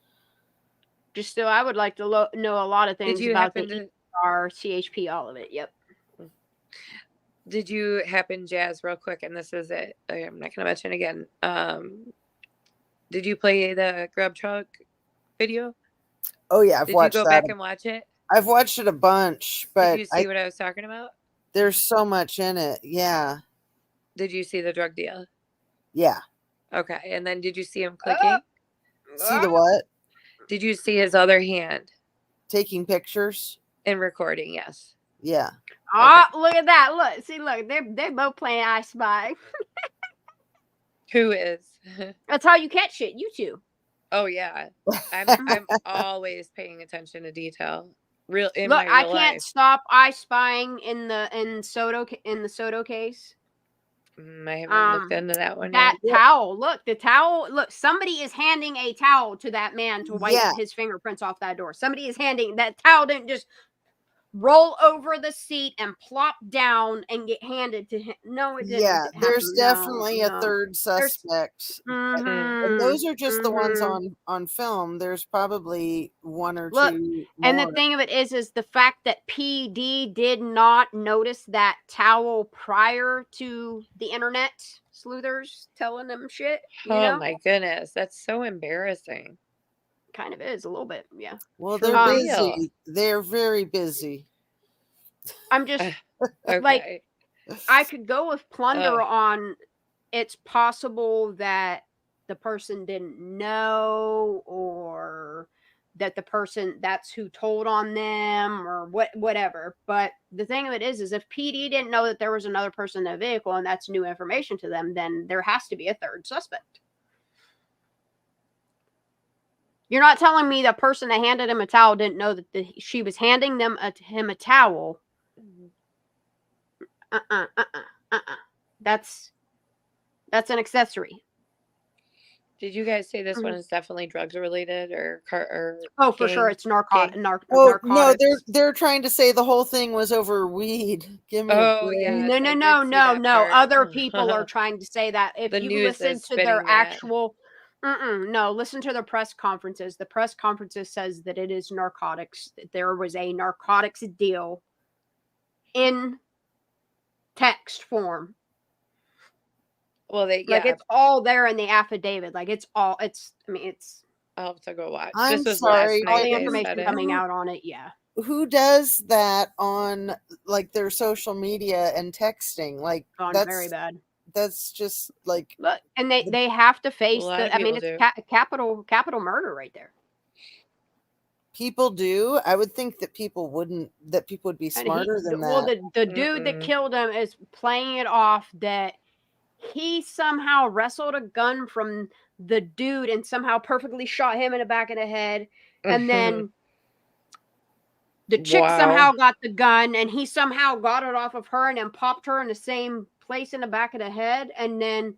Just so I would like to know a lot of things you about happen the to- ER, CHP, all of it. Yep. Did you happen, Jazz, real quick, and this is it. I'm not going to mention again. Did you play the Grub Truck video? Oh yeah, I've watched that. Did you go back and watch it? I've watched it a bunch, but Did you see what I was talking about? There's so much in it. Yeah. Did you see the drug deal? Yeah. Okay, and then did you see him clicking? See the what? Did you see his other hand? Taking pictures? And recording, yes. Yeah. Oh, look at that. Look, see, look, they're both playing I Spy. Who is? That's how you catch shit, you two. Oh yeah. I'm always paying attention to detail. Look, my real I can't life. stop I Spying in the Soto case. I haven't looked into that one That yet. towel. Look, the towel. Look, somebody is handing a towel to that man to wipe Yeah. his fingerprints off that door. Somebody is handing that towel. Didn't just roll over the seat and plop down and get handed to him. No, it didn't. Yeah, there's happen. definitely a No. third suspect. And Mhm, those are just the ones mhm. on film. There's probably one or Look, two and the more. thing of it is the fact that PD did not notice that towel prior to the internet sleuthers telling them shit, you Oh know? my goodness, that's so embarrassing. Kind of is a little bit, yeah. Well, For they're real. busy. They're very busy. I'm just like, Okay. I could go with plunder Ugh. on it's possible that the person didn't know or that the person that's who told on them or whatever. But the thing of it is if PD didn't know that there was another person in the vehicle and that's new information to them, then there has to be a third suspect. You're not telling me the person that handed him a towel didn't know that she was handing him a towel. That's an accessory. Did you guys say this one is definitely drugs related or Oh, for sure, gang- it's narcotic. gang? Oh no, narcotics. they're trying to say the whole thing was over weed. Give me a Oh break. yes, No, I no, did no, see no, that no. part. Other people are trying to say that. If The you news listen is to their spinning that. actual, no, listen to their press conferences. The press conferences says that it is narcotics. That there was a narcotics deal in text form. Well, Like it's all there in the affidavit. Like it's all. I mean, it's. I'll have to go watch. I'm This was sorry, last all night. the They information said it. coming out on it. Yeah. Who does that on like their social media and texting? Like Oh, very bad. That's just like Look, and they have to face A lot the. of I mean, people it's do. capital murder right there. people do. I would think that people wouldn't. That people would be And smarter than well, that. the dude that killed him is playing it off that he somehow wrestled a gun from the dude and somehow perfectly shot him in the back of the head. And then the chick somehow got the gun and he somehow got it off of her and then popped her in the same place in the back of the head and then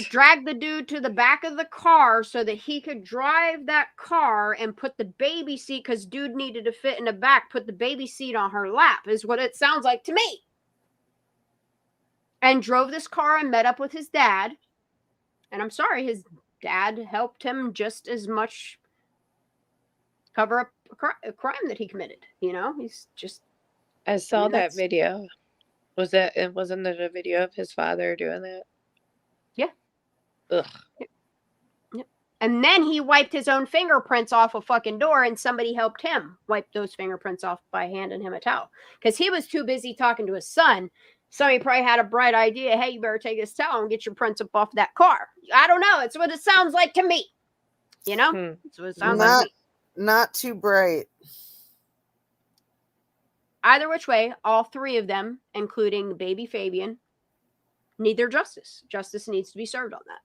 dragged the dude to the back of the car so that he could drive that car and put the baby seat, because dude needed to fit in the back, put the baby seat on her lap is what it sounds like to me. And drove this car and met up with his dad. And I'm sorry, his dad helped him just as much cover up a crime that he committed. You know, he's just. I saw that video. Wasn't there a video of his father doing that? Yeah. Ugh. Yep. And then he wiped his own fingerprints off a fucking door and somebody helped him wipe those fingerprints off by handing him a towel. Because he was too busy talking to his son. Somebody probably had a bright idea. Hey, you better take this towel and get your prints up off that car. I don't know. It's what it sounds like to me. You know? It's what it sounds like to me. Not too bright. Either which way, all three of them, including baby Fabian, need their justice. Justice needs to be served on that.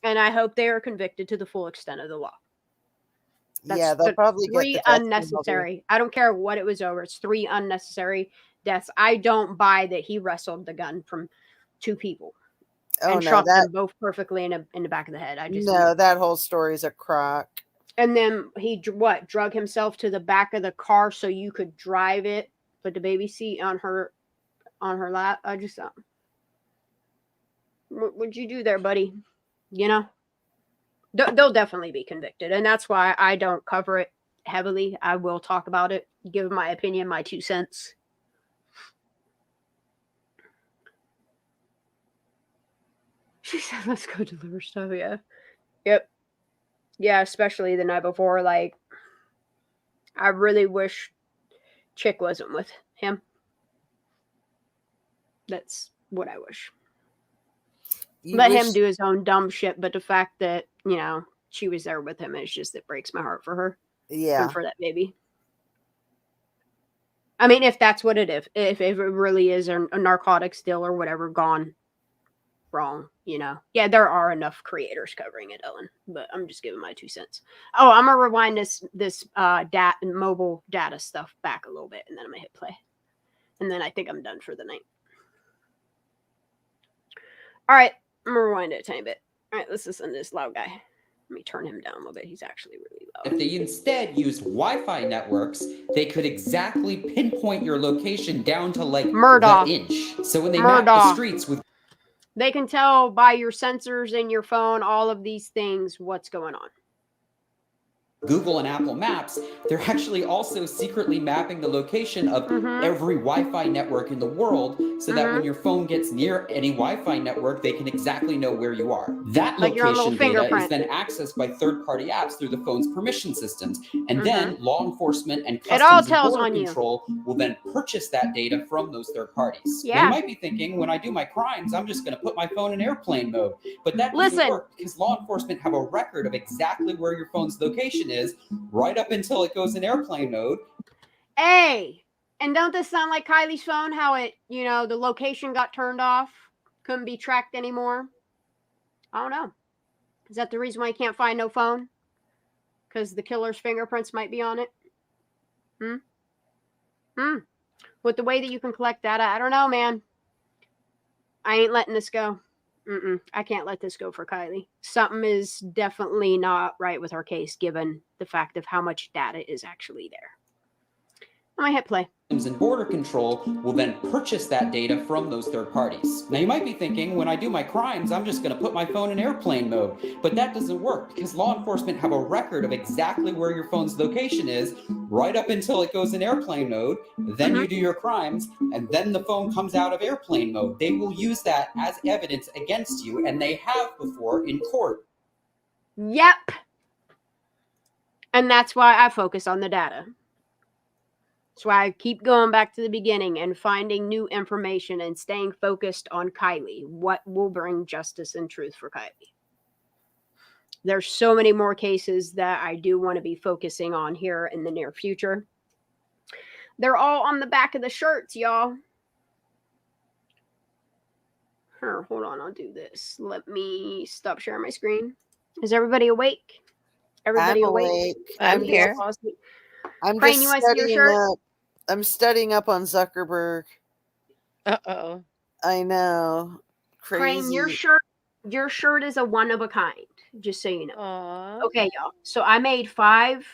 And I hope they are convicted to the full extent of the law. Yeah, they'll probably get three the death unnecessary. I don't care what it was over. It's 3 unnecessary deaths. I don't buy that he wrestled the gun from 2 people and shot them both perfectly in the back of the head. I just that whole story is a crock. And then he drug himself to the back of the car so you could drive it, put the baby seat on her lap. I just what would you do there, buddy? You know, they'll definitely be convicted, and that's why I don't cover it heavily. I will talk about it, give my opinion, my 2 cents. She said, "Let's go deliver stuff." Yeah. Yep. Yeah, especially the night before. Like, I really wish Chick wasn't with him. That's what I wish. Let him do his own dumb shit, but the fact that, you know, she was there with him, it's just, it breaks my heart for her. Yeah. And for that baby. I mean, if that's what it is. If it really is a narcotics deal or whatever gone wrong, you know. Yeah, there are enough creators covering it, Ellen, but I'm just giving my 2 cents. Oh, I'm gonna rewind this mobile data stuff back a little bit, and then I'm gonna hit play, and then I think I'm done for the night. All right, I'm gonna rewind it a tiny bit. All right, let's listen to this loud guy. Let me turn him down a little bit. He's actually really loud. If they instead used Wi-Fi networks, they could exactly pinpoint your location down to like Murdoch. the inch. So when they map the Murdoch. streets with They can tell by your sensors in your phone, all of these things, what's going on. Google and Apple Maps, they're actually also secretly mapping the location of every Wi-Fi network in the world so that when your phone gets near any Wi-Fi network, they can exactly know where you are. That Like your own location little data is fingerprint. then accessed by third-party apps through the phone's permission systems. And then law enforcement and It all customs and tells border on you. control will then purchase that data from those third parties. Now, Yeah. you might be thinking, when I do my crimes, I'm just going to put my phone in airplane mode. But that doesn't Listen. work because law enforcement have a record of exactly where your phone's location is right up until it goes in airplane mode. Hey, and don't this sound like Kylie's phone? How it, you know, the location got turned off, couldn't be tracked anymore. I don't know. Is that the reason why you can't find no phone? Because the killer's fingerprints might be on it. With the way that you can collect data, I don't know, man. I ain't letting this go. I can't let this go for Kylie. Something is definitely not right with her case, given the fact of how much data is actually there. I hit play. And border control will then purchase that data from those third parties. Now, you might be thinking, when I do my crimes, I'm just going to put my phone in airplane mode. But that doesn't work because law enforcement have a record of exactly where your phone's location is right up until it goes in airplane mode. Then you do your crimes, and then the phone comes out of airplane mode. They will use that as evidence against you, and they have before in court. Yep. And that's why I focus on the data. That's why I keep going back to the beginning and finding new information and staying focused on Kylie. What will bring justice and truth for Kylie? There's so many more cases that I do want to be focusing on here in the near future. They're all on the back of the shirts, y'all. Here, hold on, I'll do this. Let me stop sharing my screen. Is everybody awake? Everybody I'm awake? awake. I'm here. I'm Crane, just you want to see your studying shirt? up. I'm studying up on Zuckerberg. Uh-oh. I know. Crazy. Crane, your shirt is a one of a kind, just so you know. Aww. Okay, y'all. So I made five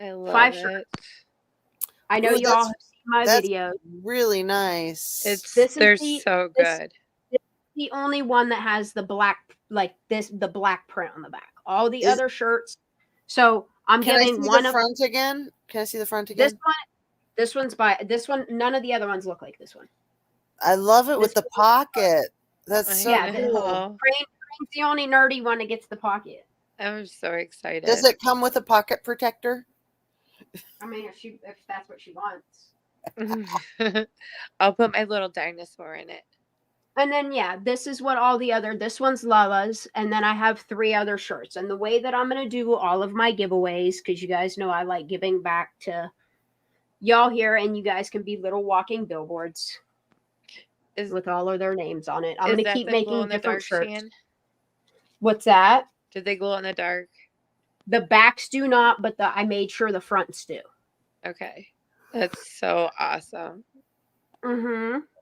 it. shirts. I know Ooh, y'all have seen my that's videos. really nice. They're so good. This is the only one that has the black, like this, the black print on the back. All the other shirts. So I'm Can I giving see one the of front again? Can I see the front again? this one's by this one. None of the other ones look like this one. I love it with the pocket. That's so cool. Crane's the only nerdy one that gets the pocket. I'm so excited. Does it come with a pocket protector? I mean, if that's what she wants. I'll put my little dinosaur in it. And then, yeah, this is what all the other, this one's Lala's. And then I have 3 other shirts. And the way that I'm going to do all of my giveaways, because you guys know I like giving back to y'all here, and you guys can be little walking billboards with all of their names on it. I'm going to keep making different shirts. What's that? Did they glow in the dark? The backs do not, but I made sure the fronts do. Okay. That's so awesome.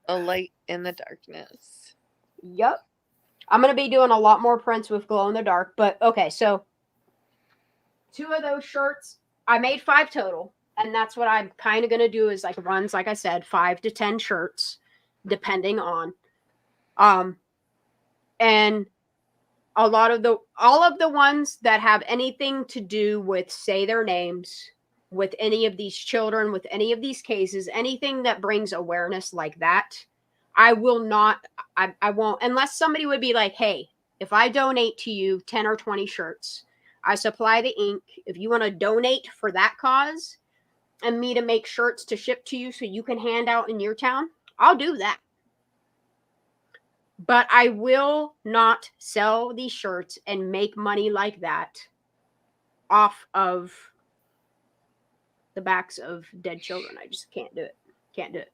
A light in the darkness. Yep. I'm going to be doing a lot more prints with glow in the dark. But okay, so 2 of those shirts, I made 5 total. And that's what I'm kind of going to do is like runs, like I said, 5 to 10 shirts, depending on. And all of the ones that have anything to do with say their names, with any of these children, with any of these cases, anything that brings awareness like that, I will not, I won't, unless somebody would be like, hey, if I donate to you 10 or 20 shirts, I supply the ink. If you want to donate for that cause and me to make shirts to ship to you so you can hand out in your town, I'll do that. But I will not sell these shirts and make money like that off of the backs of dead children. I just can't do it. Can't do it.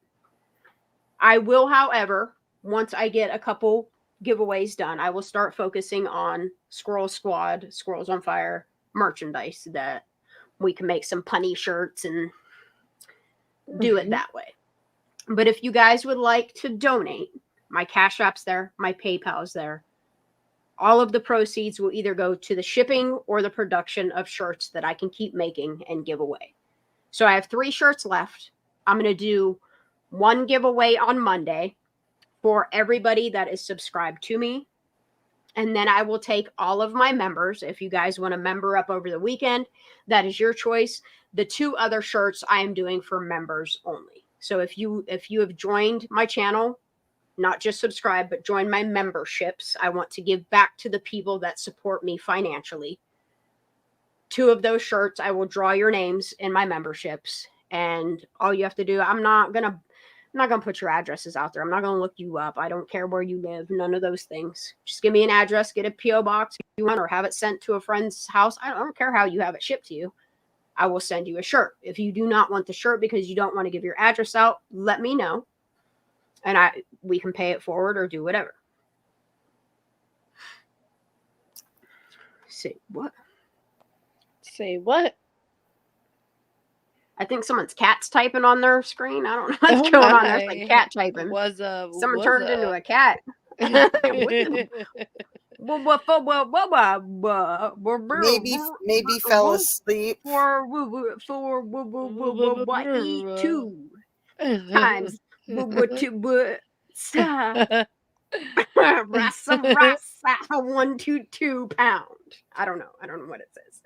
I will, however, once I get a couple giveaways done, I will start focusing on Squirrel Squad, Squirrels on Fire merchandise that we can make some punny shirts and do it that way. But if you guys would like to donate, My Cash App's there. My PayPal's there. All of the proceeds will either go to the shipping or the production of shirts that I can keep making and give away. So I have 3 shirts left. I'm going to do one giveaway on Monday for everybody that is subscribed to me. And then I will take all of my members. If you guys want to member up over the weekend, that is your choice. The 2 other shirts I am doing for members only. So if you have joined my channel, not just subscribe, but join my memberships, I want to give back to the people that support me financially. 2 of those shirts, I will draw your names in my memberships. And all you have to do, I'm not gonna put your addresses out there. I'm not gonna look you up. I don't care where you live. None of those things. Just give me an address, get a PO box if you want, or have it sent to a friend's house. I don't care how you have it shipped to you. I will send you a shirt. If you do not want the shirt because you don't want to give your address out, let me know, and we can pay it forward or do whatever. Say what? Say what? I think someone's cat's typing on their screen. I don't know what's going on. That's like cat typing. Someone turned into a cat. Maybe fell asleep. For what he 2 times. Rasa 122 pound. I don't know what it says.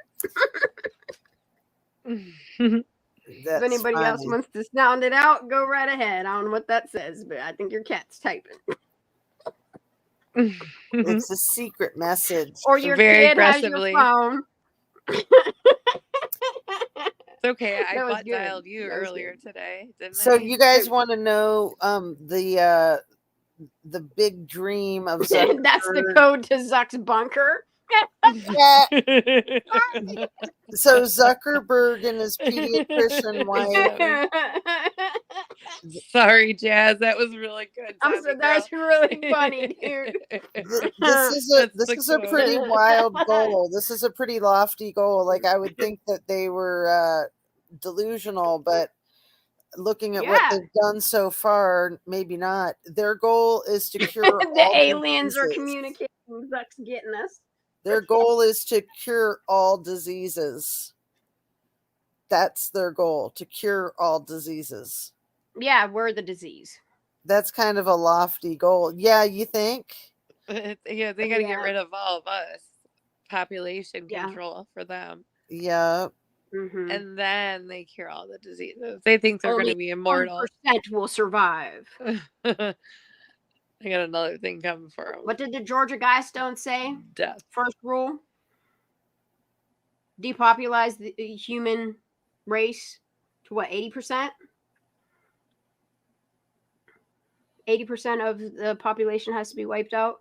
If anybody else wants to sound it out, go right ahead. I don't know what that says, but I think your cat's typing. It's a secret message. Or your kid has your phone. It's okay. I butt dialed you earlier today, didn't So I? you guys want to know the big dream of Zuckerberg? That's the code to Zuck's bunker. Yeah. So Zuckerberg and his pediatrician wife. Sorry, Jazz. That was really good. That's really funny, dude. This is a pretty wild goal. This is a pretty lofty goal. Like, I would think that they were delusional, but looking at what they've done so far, maybe not. Their goal is to cure the all aliens are diseases. communicating. Zuck's getting us. Their goal is to cure all diseases. That's their goal, to cure all diseases. Yeah, we're the disease. That's kind of a lofty goal. Yeah, you think? Yeah, they got to get rid of all of us. Population control for them. Yeah. Mm-hmm. And then they cure all the diseases. They think they're going to be immortal. 1% will survive. I got another thing coming for them. What did the Georgia Guidestones say? Death. First rule: depopulate the human race to what? 80%. 80% of the population has to be wiped out.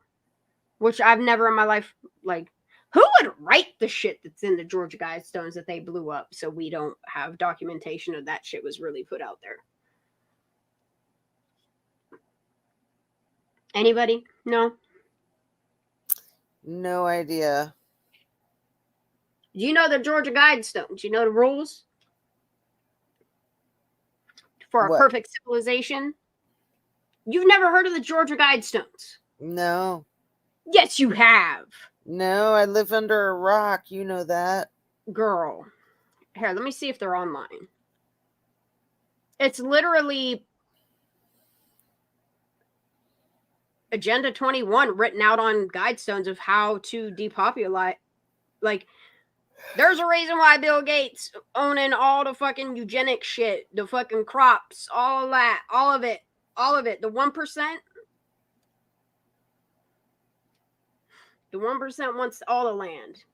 Which I've never in my life, like, who would write the shit that's in the Georgia Guidestones that they blew up so we don't have documentation of that shit was really put out there? Anybody? No? No idea. Do you know the Georgia Guidestones? Do you know the rules for a perfect civilization? You've never heard of the Georgia Guidestones? No. Yes, you have. No, I live under a rock. You know that. Girl. Here, let me see if they're online. It's literally Agenda 21 written out on Guidestones of how to depopulate. Like, there's a reason why Bill Gates owning all the fucking eugenic shit, the fucking crops, all of that, all of it. The 1%. The 1% wants all the land.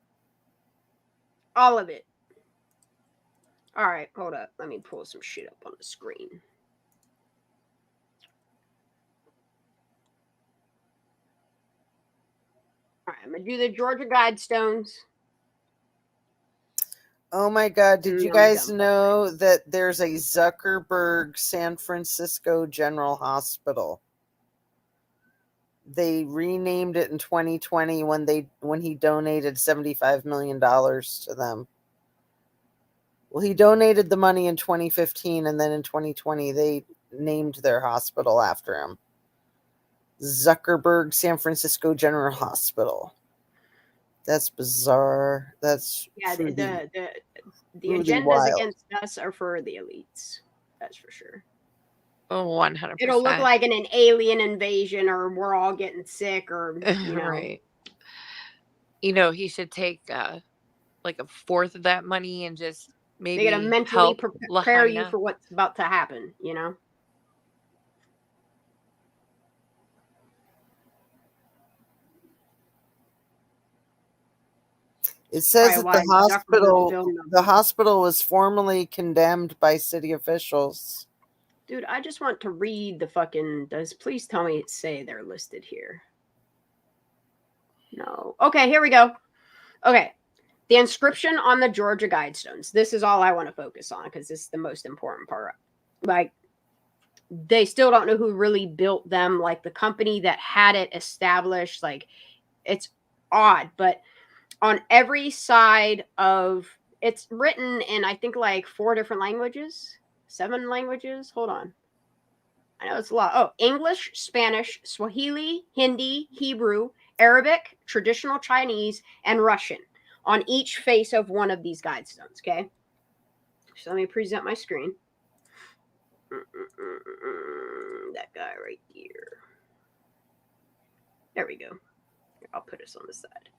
All of it. All right, hold up. Let me pull some shit up on the screen. All right, I'm going to do the Georgia Guidestones. Oh my God. Did you guys know that there's a Zuckerberg San Francisco General Hospital? They renamed it in 2020 when he donated $75 million to them. Well, he donated the money in 2015, and then in 2020 they named their hospital after him. Zuckerberg San Francisco General Hospital. That's bizarre. That's Yeah, truly, the truly agendas wild. against us are for the elites. That's for sure. Oh, 100%. It'll look like an alien invasion, or we're all getting sick, or you know. Right. You know, he should take like a fourth of that money and just maybe They're gonna mentally help prepare you Lahaina. for what's about to happen. You know. It says that Probably why Zuckerberg building them. the hospital was formally condemned by city officials. Dude, I just want to read the fucking. Please tell me it say they're listed here. No. Okay, here we go. Okay. The inscription on the Georgia Guidestones. This is all I want to focus on because this is the most important part. Like, they still don't know who really built them. Like, the company that had it established. Like, it's odd. But on every side of... It's written in, I think, like 4 different languages. 7 languages. Hold on. I know it's a lot. Oh, English, Spanish, Swahili, Hindi, Hebrew, Arabic, traditional Chinese, and Russian on each face of one of these Guidestones, okay? So let me present my screen. That guy right here. There we go. Here, I'll put us on the side.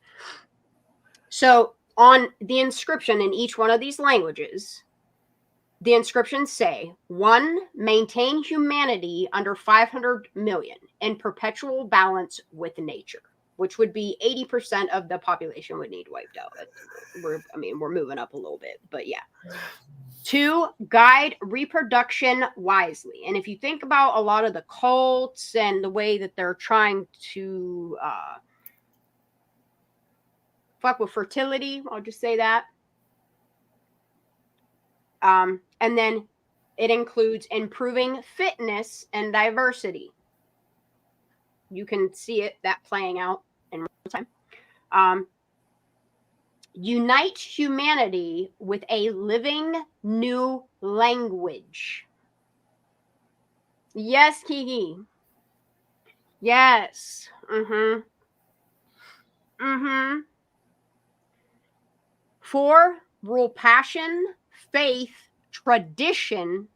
So on the inscription in each one of these languages, the inscriptions say, 1, maintain humanity under 500 million in perpetual balance with nature, which would be 80% of the population would need wiped out. We're moving up a little bit, but yeah. 2, guide reproduction wisely. And if you think about a lot of the cults and the way that they're trying to fuck with fertility, I'll just say that. And then it includes improving fitness and diversity. You can see that playing out in real time. Unite humanity with a living new language. Yes, Kiki. Yes. Mm-hmm. Mm-hmm. 4, rule passion, faith, tradition,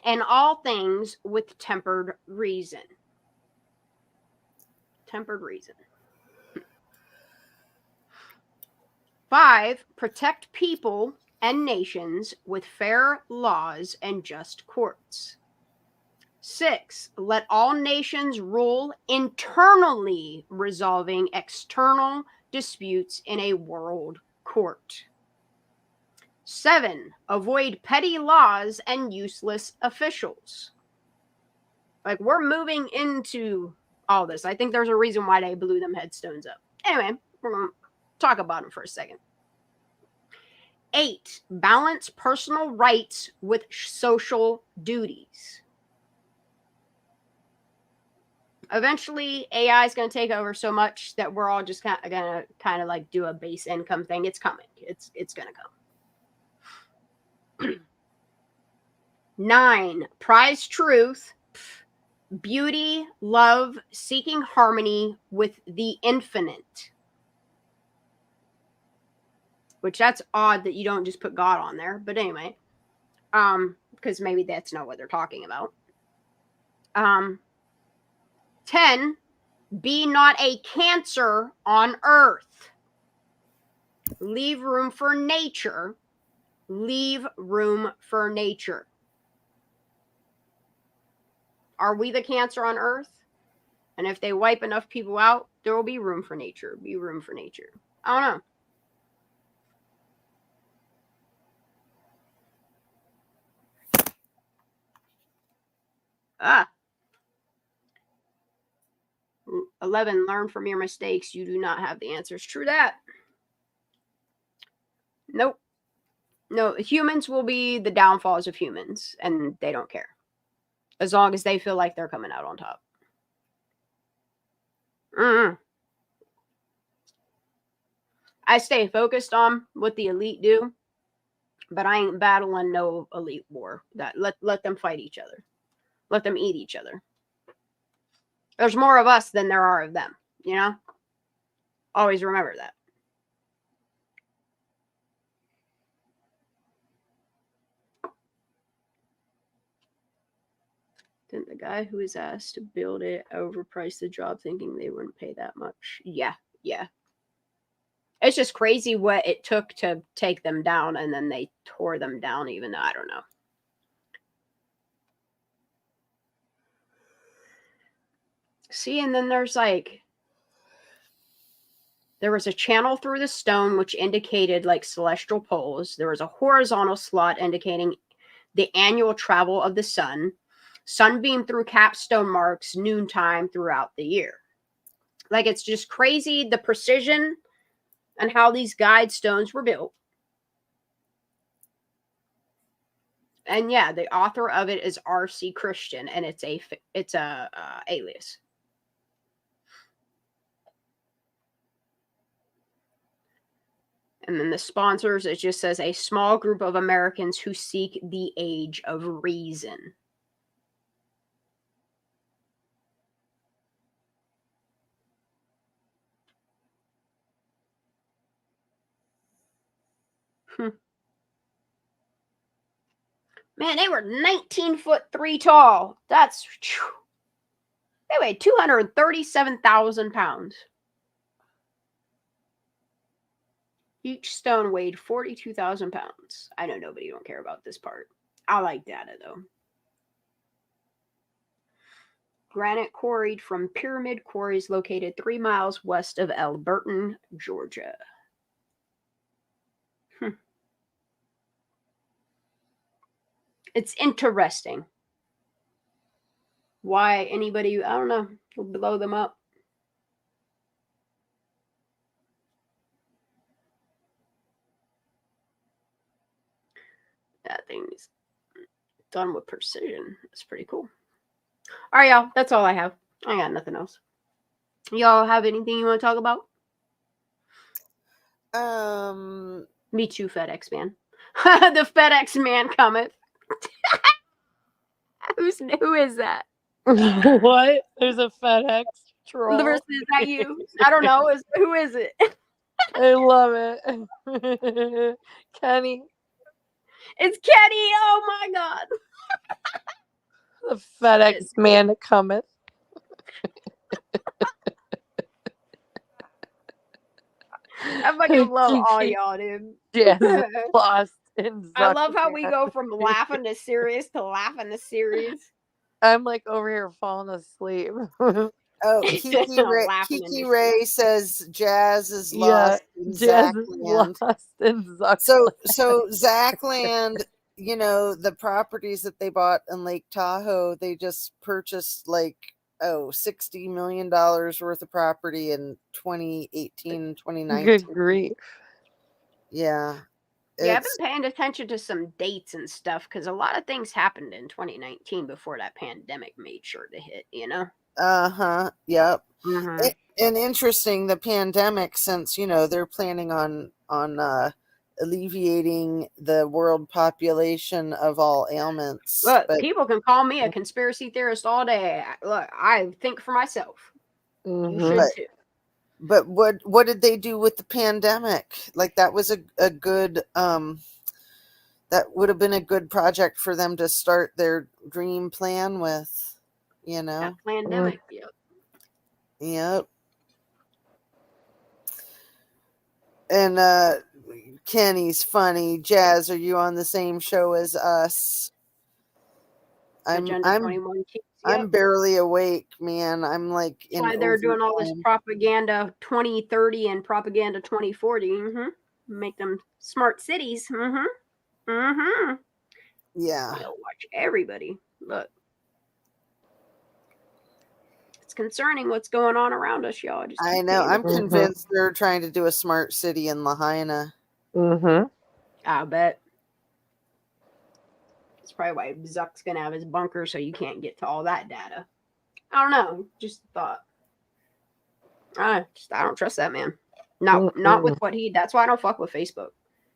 and all things with tempered reason. Tempered reason. 5, protect people and nations with fair laws and just courts. 6, let all nations rule internally, resolving external disputes in a world court. 7, avoid petty laws and useless officials. Like, we're moving into all this. I think there's a reason why they blew them headstones up. Anyway, we're going to talk about them for a second. 8, balance personal rights with social duties. Eventually, AI is going to take over so much that we're all just going to like do a base income thing. It's coming. It's going to come. 9, prize truth, beauty, love, seeking harmony with the infinite. Which that's odd that you don't just put God on there. But anyway, because maybe that's not what they're talking about. 10, be not a cancer on earth. Leave room for nature. Leave room for nature. Are we the cancer on earth? And if they wipe enough people out, there will be room for nature. Be room for nature. I don't know. Ah. 11, learn from your mistakes. You do not have the answers. True that. Nope. No, humans will be the downfalls of humans, and they don't care. As long as they feel like they're coming out on top. I stay focused on what the elite do, but I ain't battling no elite war. That let them fight each other. Let them eat each other. There's more of us than there are of them, you know? Always remember that. Didn't the guy who was asked to build it overprice the job thinking they wouldn't pay that much? Yeah. It's just crazy what it took to take them down, and then they tore them down even though, I don't know. See, and then there's like, there was a channel through the stone which indicated like celestial poles. There was a horizontal slot indicating the annual travel of the sun. Sunbeam through capstone marks noontime throughout the year. Like, it's just crazy the precision and how these guide stones were built. And yeah, the author of it is R.C. Christian, and it's a alias. And then the sponsors, it just says a small group of Americans who seek the age of reason. Man, they were 19'3" tall. That's, they weighed 237,000 pounds. Each stone weighed 42,000 pounds. I know nobody don't care about this part. I like data though. Granite quarried from Pyramid Quarries located 3 miles west of Alberton, Georgia. It's interesting why anybody, I don't know, will blow them up. That thing's done with precision. It's pretty cool. All right, y'all. That's all I have. I got nothing else. Y'all have anything you want to talk about? Me too, FedEx man. The FedEx man cometh. Who is that? What? There's a FedEx troll. Is that you? I don't know. Who is it? I love it. Kenny. It's Kenny. Oh my God. The FedEx man cometh. I fucking love all y'all, dude. Jazz is lost in I love how we go from laughing to serious to laughing to serious. I'm like over here falling asleep. Oh, Kiki Ray says Jazz is lost in Zachland. So Zachland, you know, the properties that they bought in Lake Tahoe, they just purchased like $60 million worth of property in 2018, 2019. Good grief. Yeah. Yeah, I've been paying attention to some dates and stuff because a lot of things happened in 2019 before that pandemic made sure to hit, you know? Yep. Mhm. And interesting, the pandemic, since, you know, they're planning on alleviating the world population of all ailments. Look, people can call me a conspiracy theorist all day. Look, I think for myself. You should too. But what did they do with the pandemic? Like, that was a good that would have been a good project for them to start their dream plan with, you know. That pandemic, Yep. And Kenny's funny. Jazz, are you on the same show as us? I'm barely awake, man. I'm like That's why they're doing all this propaganda 2030 and propaganda 2040. Make them smart cities. Yeah. Watch everybody. Look. It's concerning what's going on around us, y'all. I know. I'm convinced they're trying to do a smart city in Lahaina. I bet. That's probably why Zuck's gonna have his bunker, so you can't get to all that data. I don't know. Just thought. I don't trust that man. Not with what he. That's why I don't fuck with Facebook.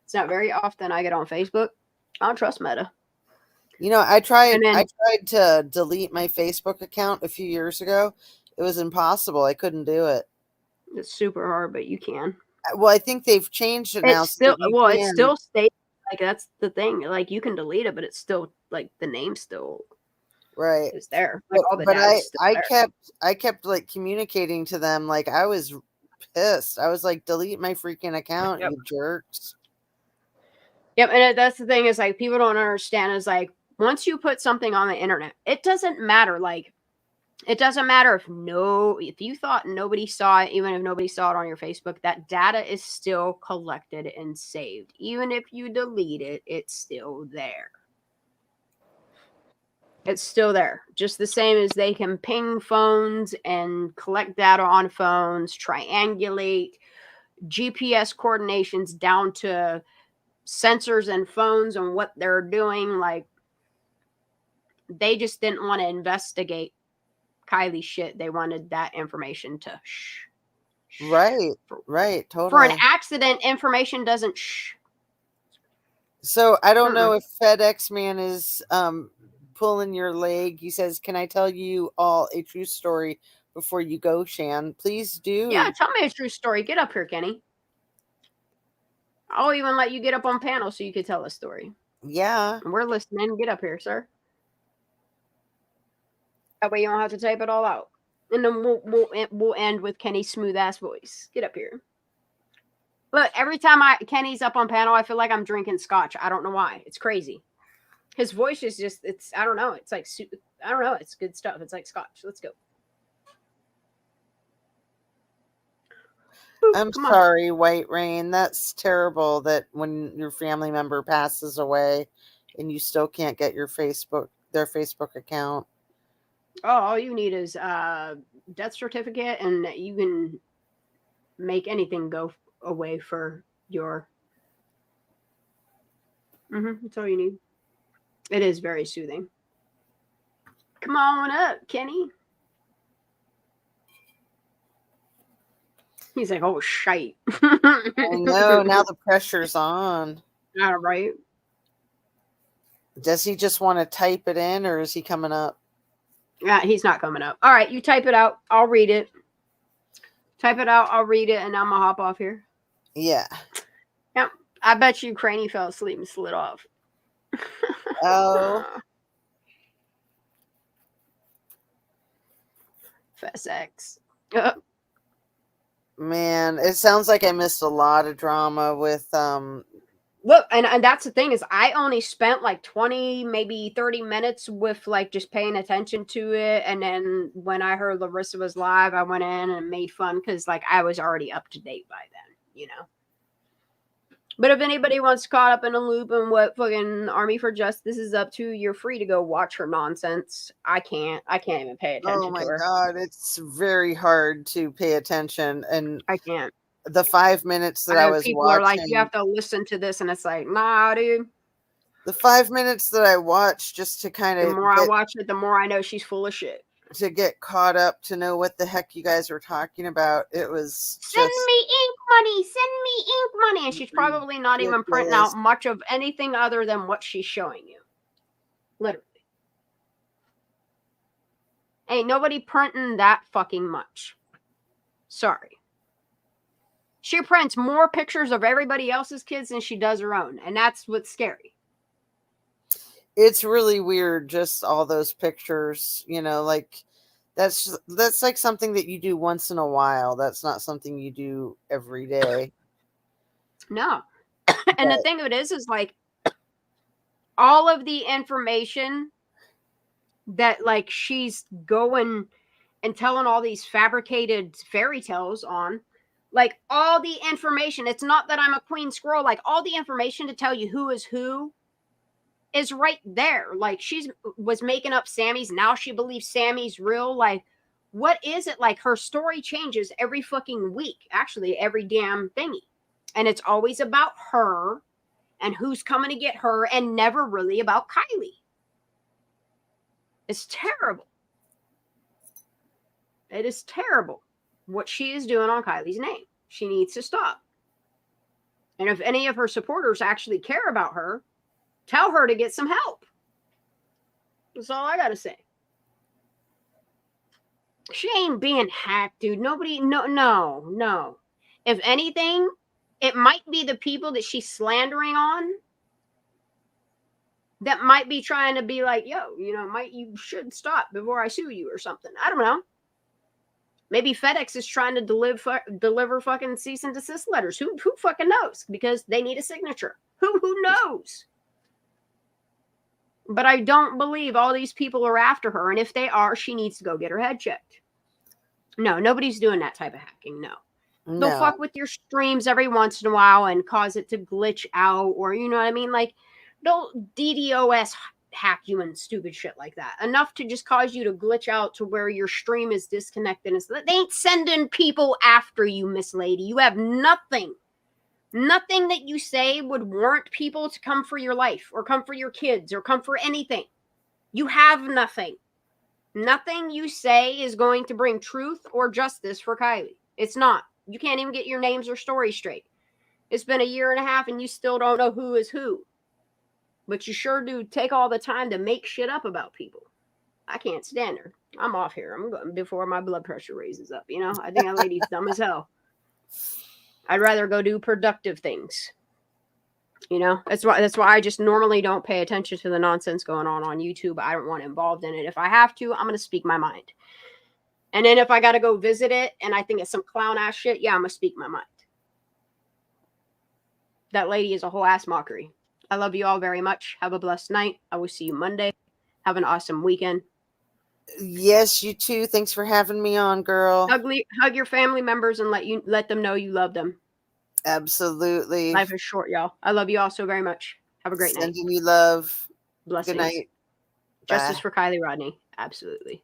It's not very often I get on Facebook. I don't trust Meta. You know, I tried to delete my Facebook account a few years ago, It was impossible. I couldn't do it. It's super hard, but you can. Well, I think they've changed it now. It's still it can. still stays like that's the thing. Like you can delete it, but it's still like the name still right is there. Like all the but data's still I there. kept like communicating to them. Like I was pissed. I was like, delete my freaking account, Yep. you jerks. Yep, and that's the thing is like people don't understand is like once you put something on the internet, it doesn't matter. Like it doesn't matter if you thought nobody saw it, even if nobody saw it on your Facebook, that data is still collected and saved. Even if you delete it, it's still there. It's still there. Just the same as they can ping phones and collect data on phones, triangulate GPS coordinations down to sensors and phones and what they're doing. Like they just didn't want to investigate Kylie shit. They wanted that information to Right, totally. For an accident, information doesn't So I don't know if FedEx man is pulling your leg. He says, "Can I tell you all a true story before you go, Shan? Please do." Yeah, tell me a true story. Get up here, Kenny. I'll even let you get up on panel so you can tell a story. Yeah. And we're listening. Get up here, sir. That way you don't have to type it all out. And then we'll end with Kenny's smooth ass voice. Get up here. Look, every time Kenny's up on panel, I feel like I'm drinking scotch. I don't know why. It's crazy. His voice is just, I don't know. It's like, I don't know. It's good stuff. It's like scotch. Let's go. I'm sorry, White Rain. That's terrible that when your family member passes away and you still can't get their Facebook account. Oh, all you need is death certificate, and you can make anything go away for your. That's all you need. It is very soothing. Come on up, Kenny. He's like, oh, shite. I know. Now the pressure's on. All right. Does he just want to type it in, or is he coming up? Yeah, he's not coming up. All right, you type it out. I'll read it. Type it out. I'll read it, and I'm going to hop off here. Yeah. Yep. I bet you Cranny fell asleep and slid off. Oh. FSX. Man, it sounds like I missed a lot of drama with Look, and that's the thing is I only spent like 20, maybe 30 minutes with like just paying attention to it. And then when I heard Larissa was live, I went in and made fun because like I was already up to date by then, you know. But if anybody wants caught up in a loop and what fucking Army for Justice is up to, you're free to go watch her nonsense. I can't even pay attention to her. Oh my God, it's very hard to pay attention, and I can't. The 5 minutes that I was people watching, are like, you have to listen to this, and it's like, nah, dude. The 5 minutes that I watched just to kind of the more I watch it, the more I know she's full of shit. To get caught up, to know what the heck you guys were talking about, it was send me ink money, and she's probably not even printing out much of anything other than what she's showing you. Literally. Ain't nobody printing that fucking much. Sorry. She prints more pictures of everybody else's kids than she does her own. And that's what's scary. It's really weird, just all those pictures, you know, like that's like something that you do once in a while. That's not something you do every day. No. And the thing of it is like all of the information that like she's going and telling all these fabricated fairy tales on, like all the information, it's not that I'm a queen squirrel, like all the information to tell you who is right there. Like she was making up Sammy's, now she believes Sammy's real. Like what is it? Like her story changes every fucking week, actually every damn thingy, and it's always about her and who's coming to get her, and never really about Kylie. It's terrible. It is terrible what she is doing on Kylie's name. She needs to stop. And if any of her supporters actually care about her, tell her to get some help. That's all I got to say. She ain't being hacked, dude. Nobody, no. If anything, it might be the people that she's slandering on that might be trying to be like, yo, you should stop before I sue you or something. I don't know. Maybe FedEx is trying to deliver fucking cease and desist letters. Who fucking knows? Because they need a signature. Who knows? But I don't believe all these people are after her. And if they are, she needs to go get her head checked. No, nobody's doing that type of hacking. No. They'll fuck with your streams every once in a while and cause it to glitch out, or you know what I mean? Like, they'll DDoS hack you and stupid shit like that. Enough to just cause you to glitch out to where your stream is disconnected. They ain't sending people after you, Miss Lady. You have nothing. Nothing that you say would warrant people to come for your life or come for your kids or come for anything. You have nothing. Nothing you say is going to bring truth or justice for Kylie. It's not. You can't even get your names or stories straight. It's been a year and a half and you still don't know who is who. But you sure do take all the time to make shit up about people. I can't stand her. I'm off here. I'm going before my blood pressure raises up. I think that lady's dumb as hell. I'd rather go do productive things. That's why I just normally don't pay attention to the nonsense going on YouTube. I don't want involved in it. If I have to, I'm going to speak my mind. And then if I got to go visit it and I think it's some clown ass shit, yeah, I'm going to speak my mind. That lady is a whole ass mockery. I love you all very much. Have a blessed night. I will see you Monday. Have an awesome weekend. Yes, you too. Thanks for having me on, girl. Hug your family members and let them know you love them. Absolutely. Life is short, y'all. I love you all so very much. Have a great night. Sending you love. Blessings. Good night. Justice Bye. for Kylie Rodney. Absolutely.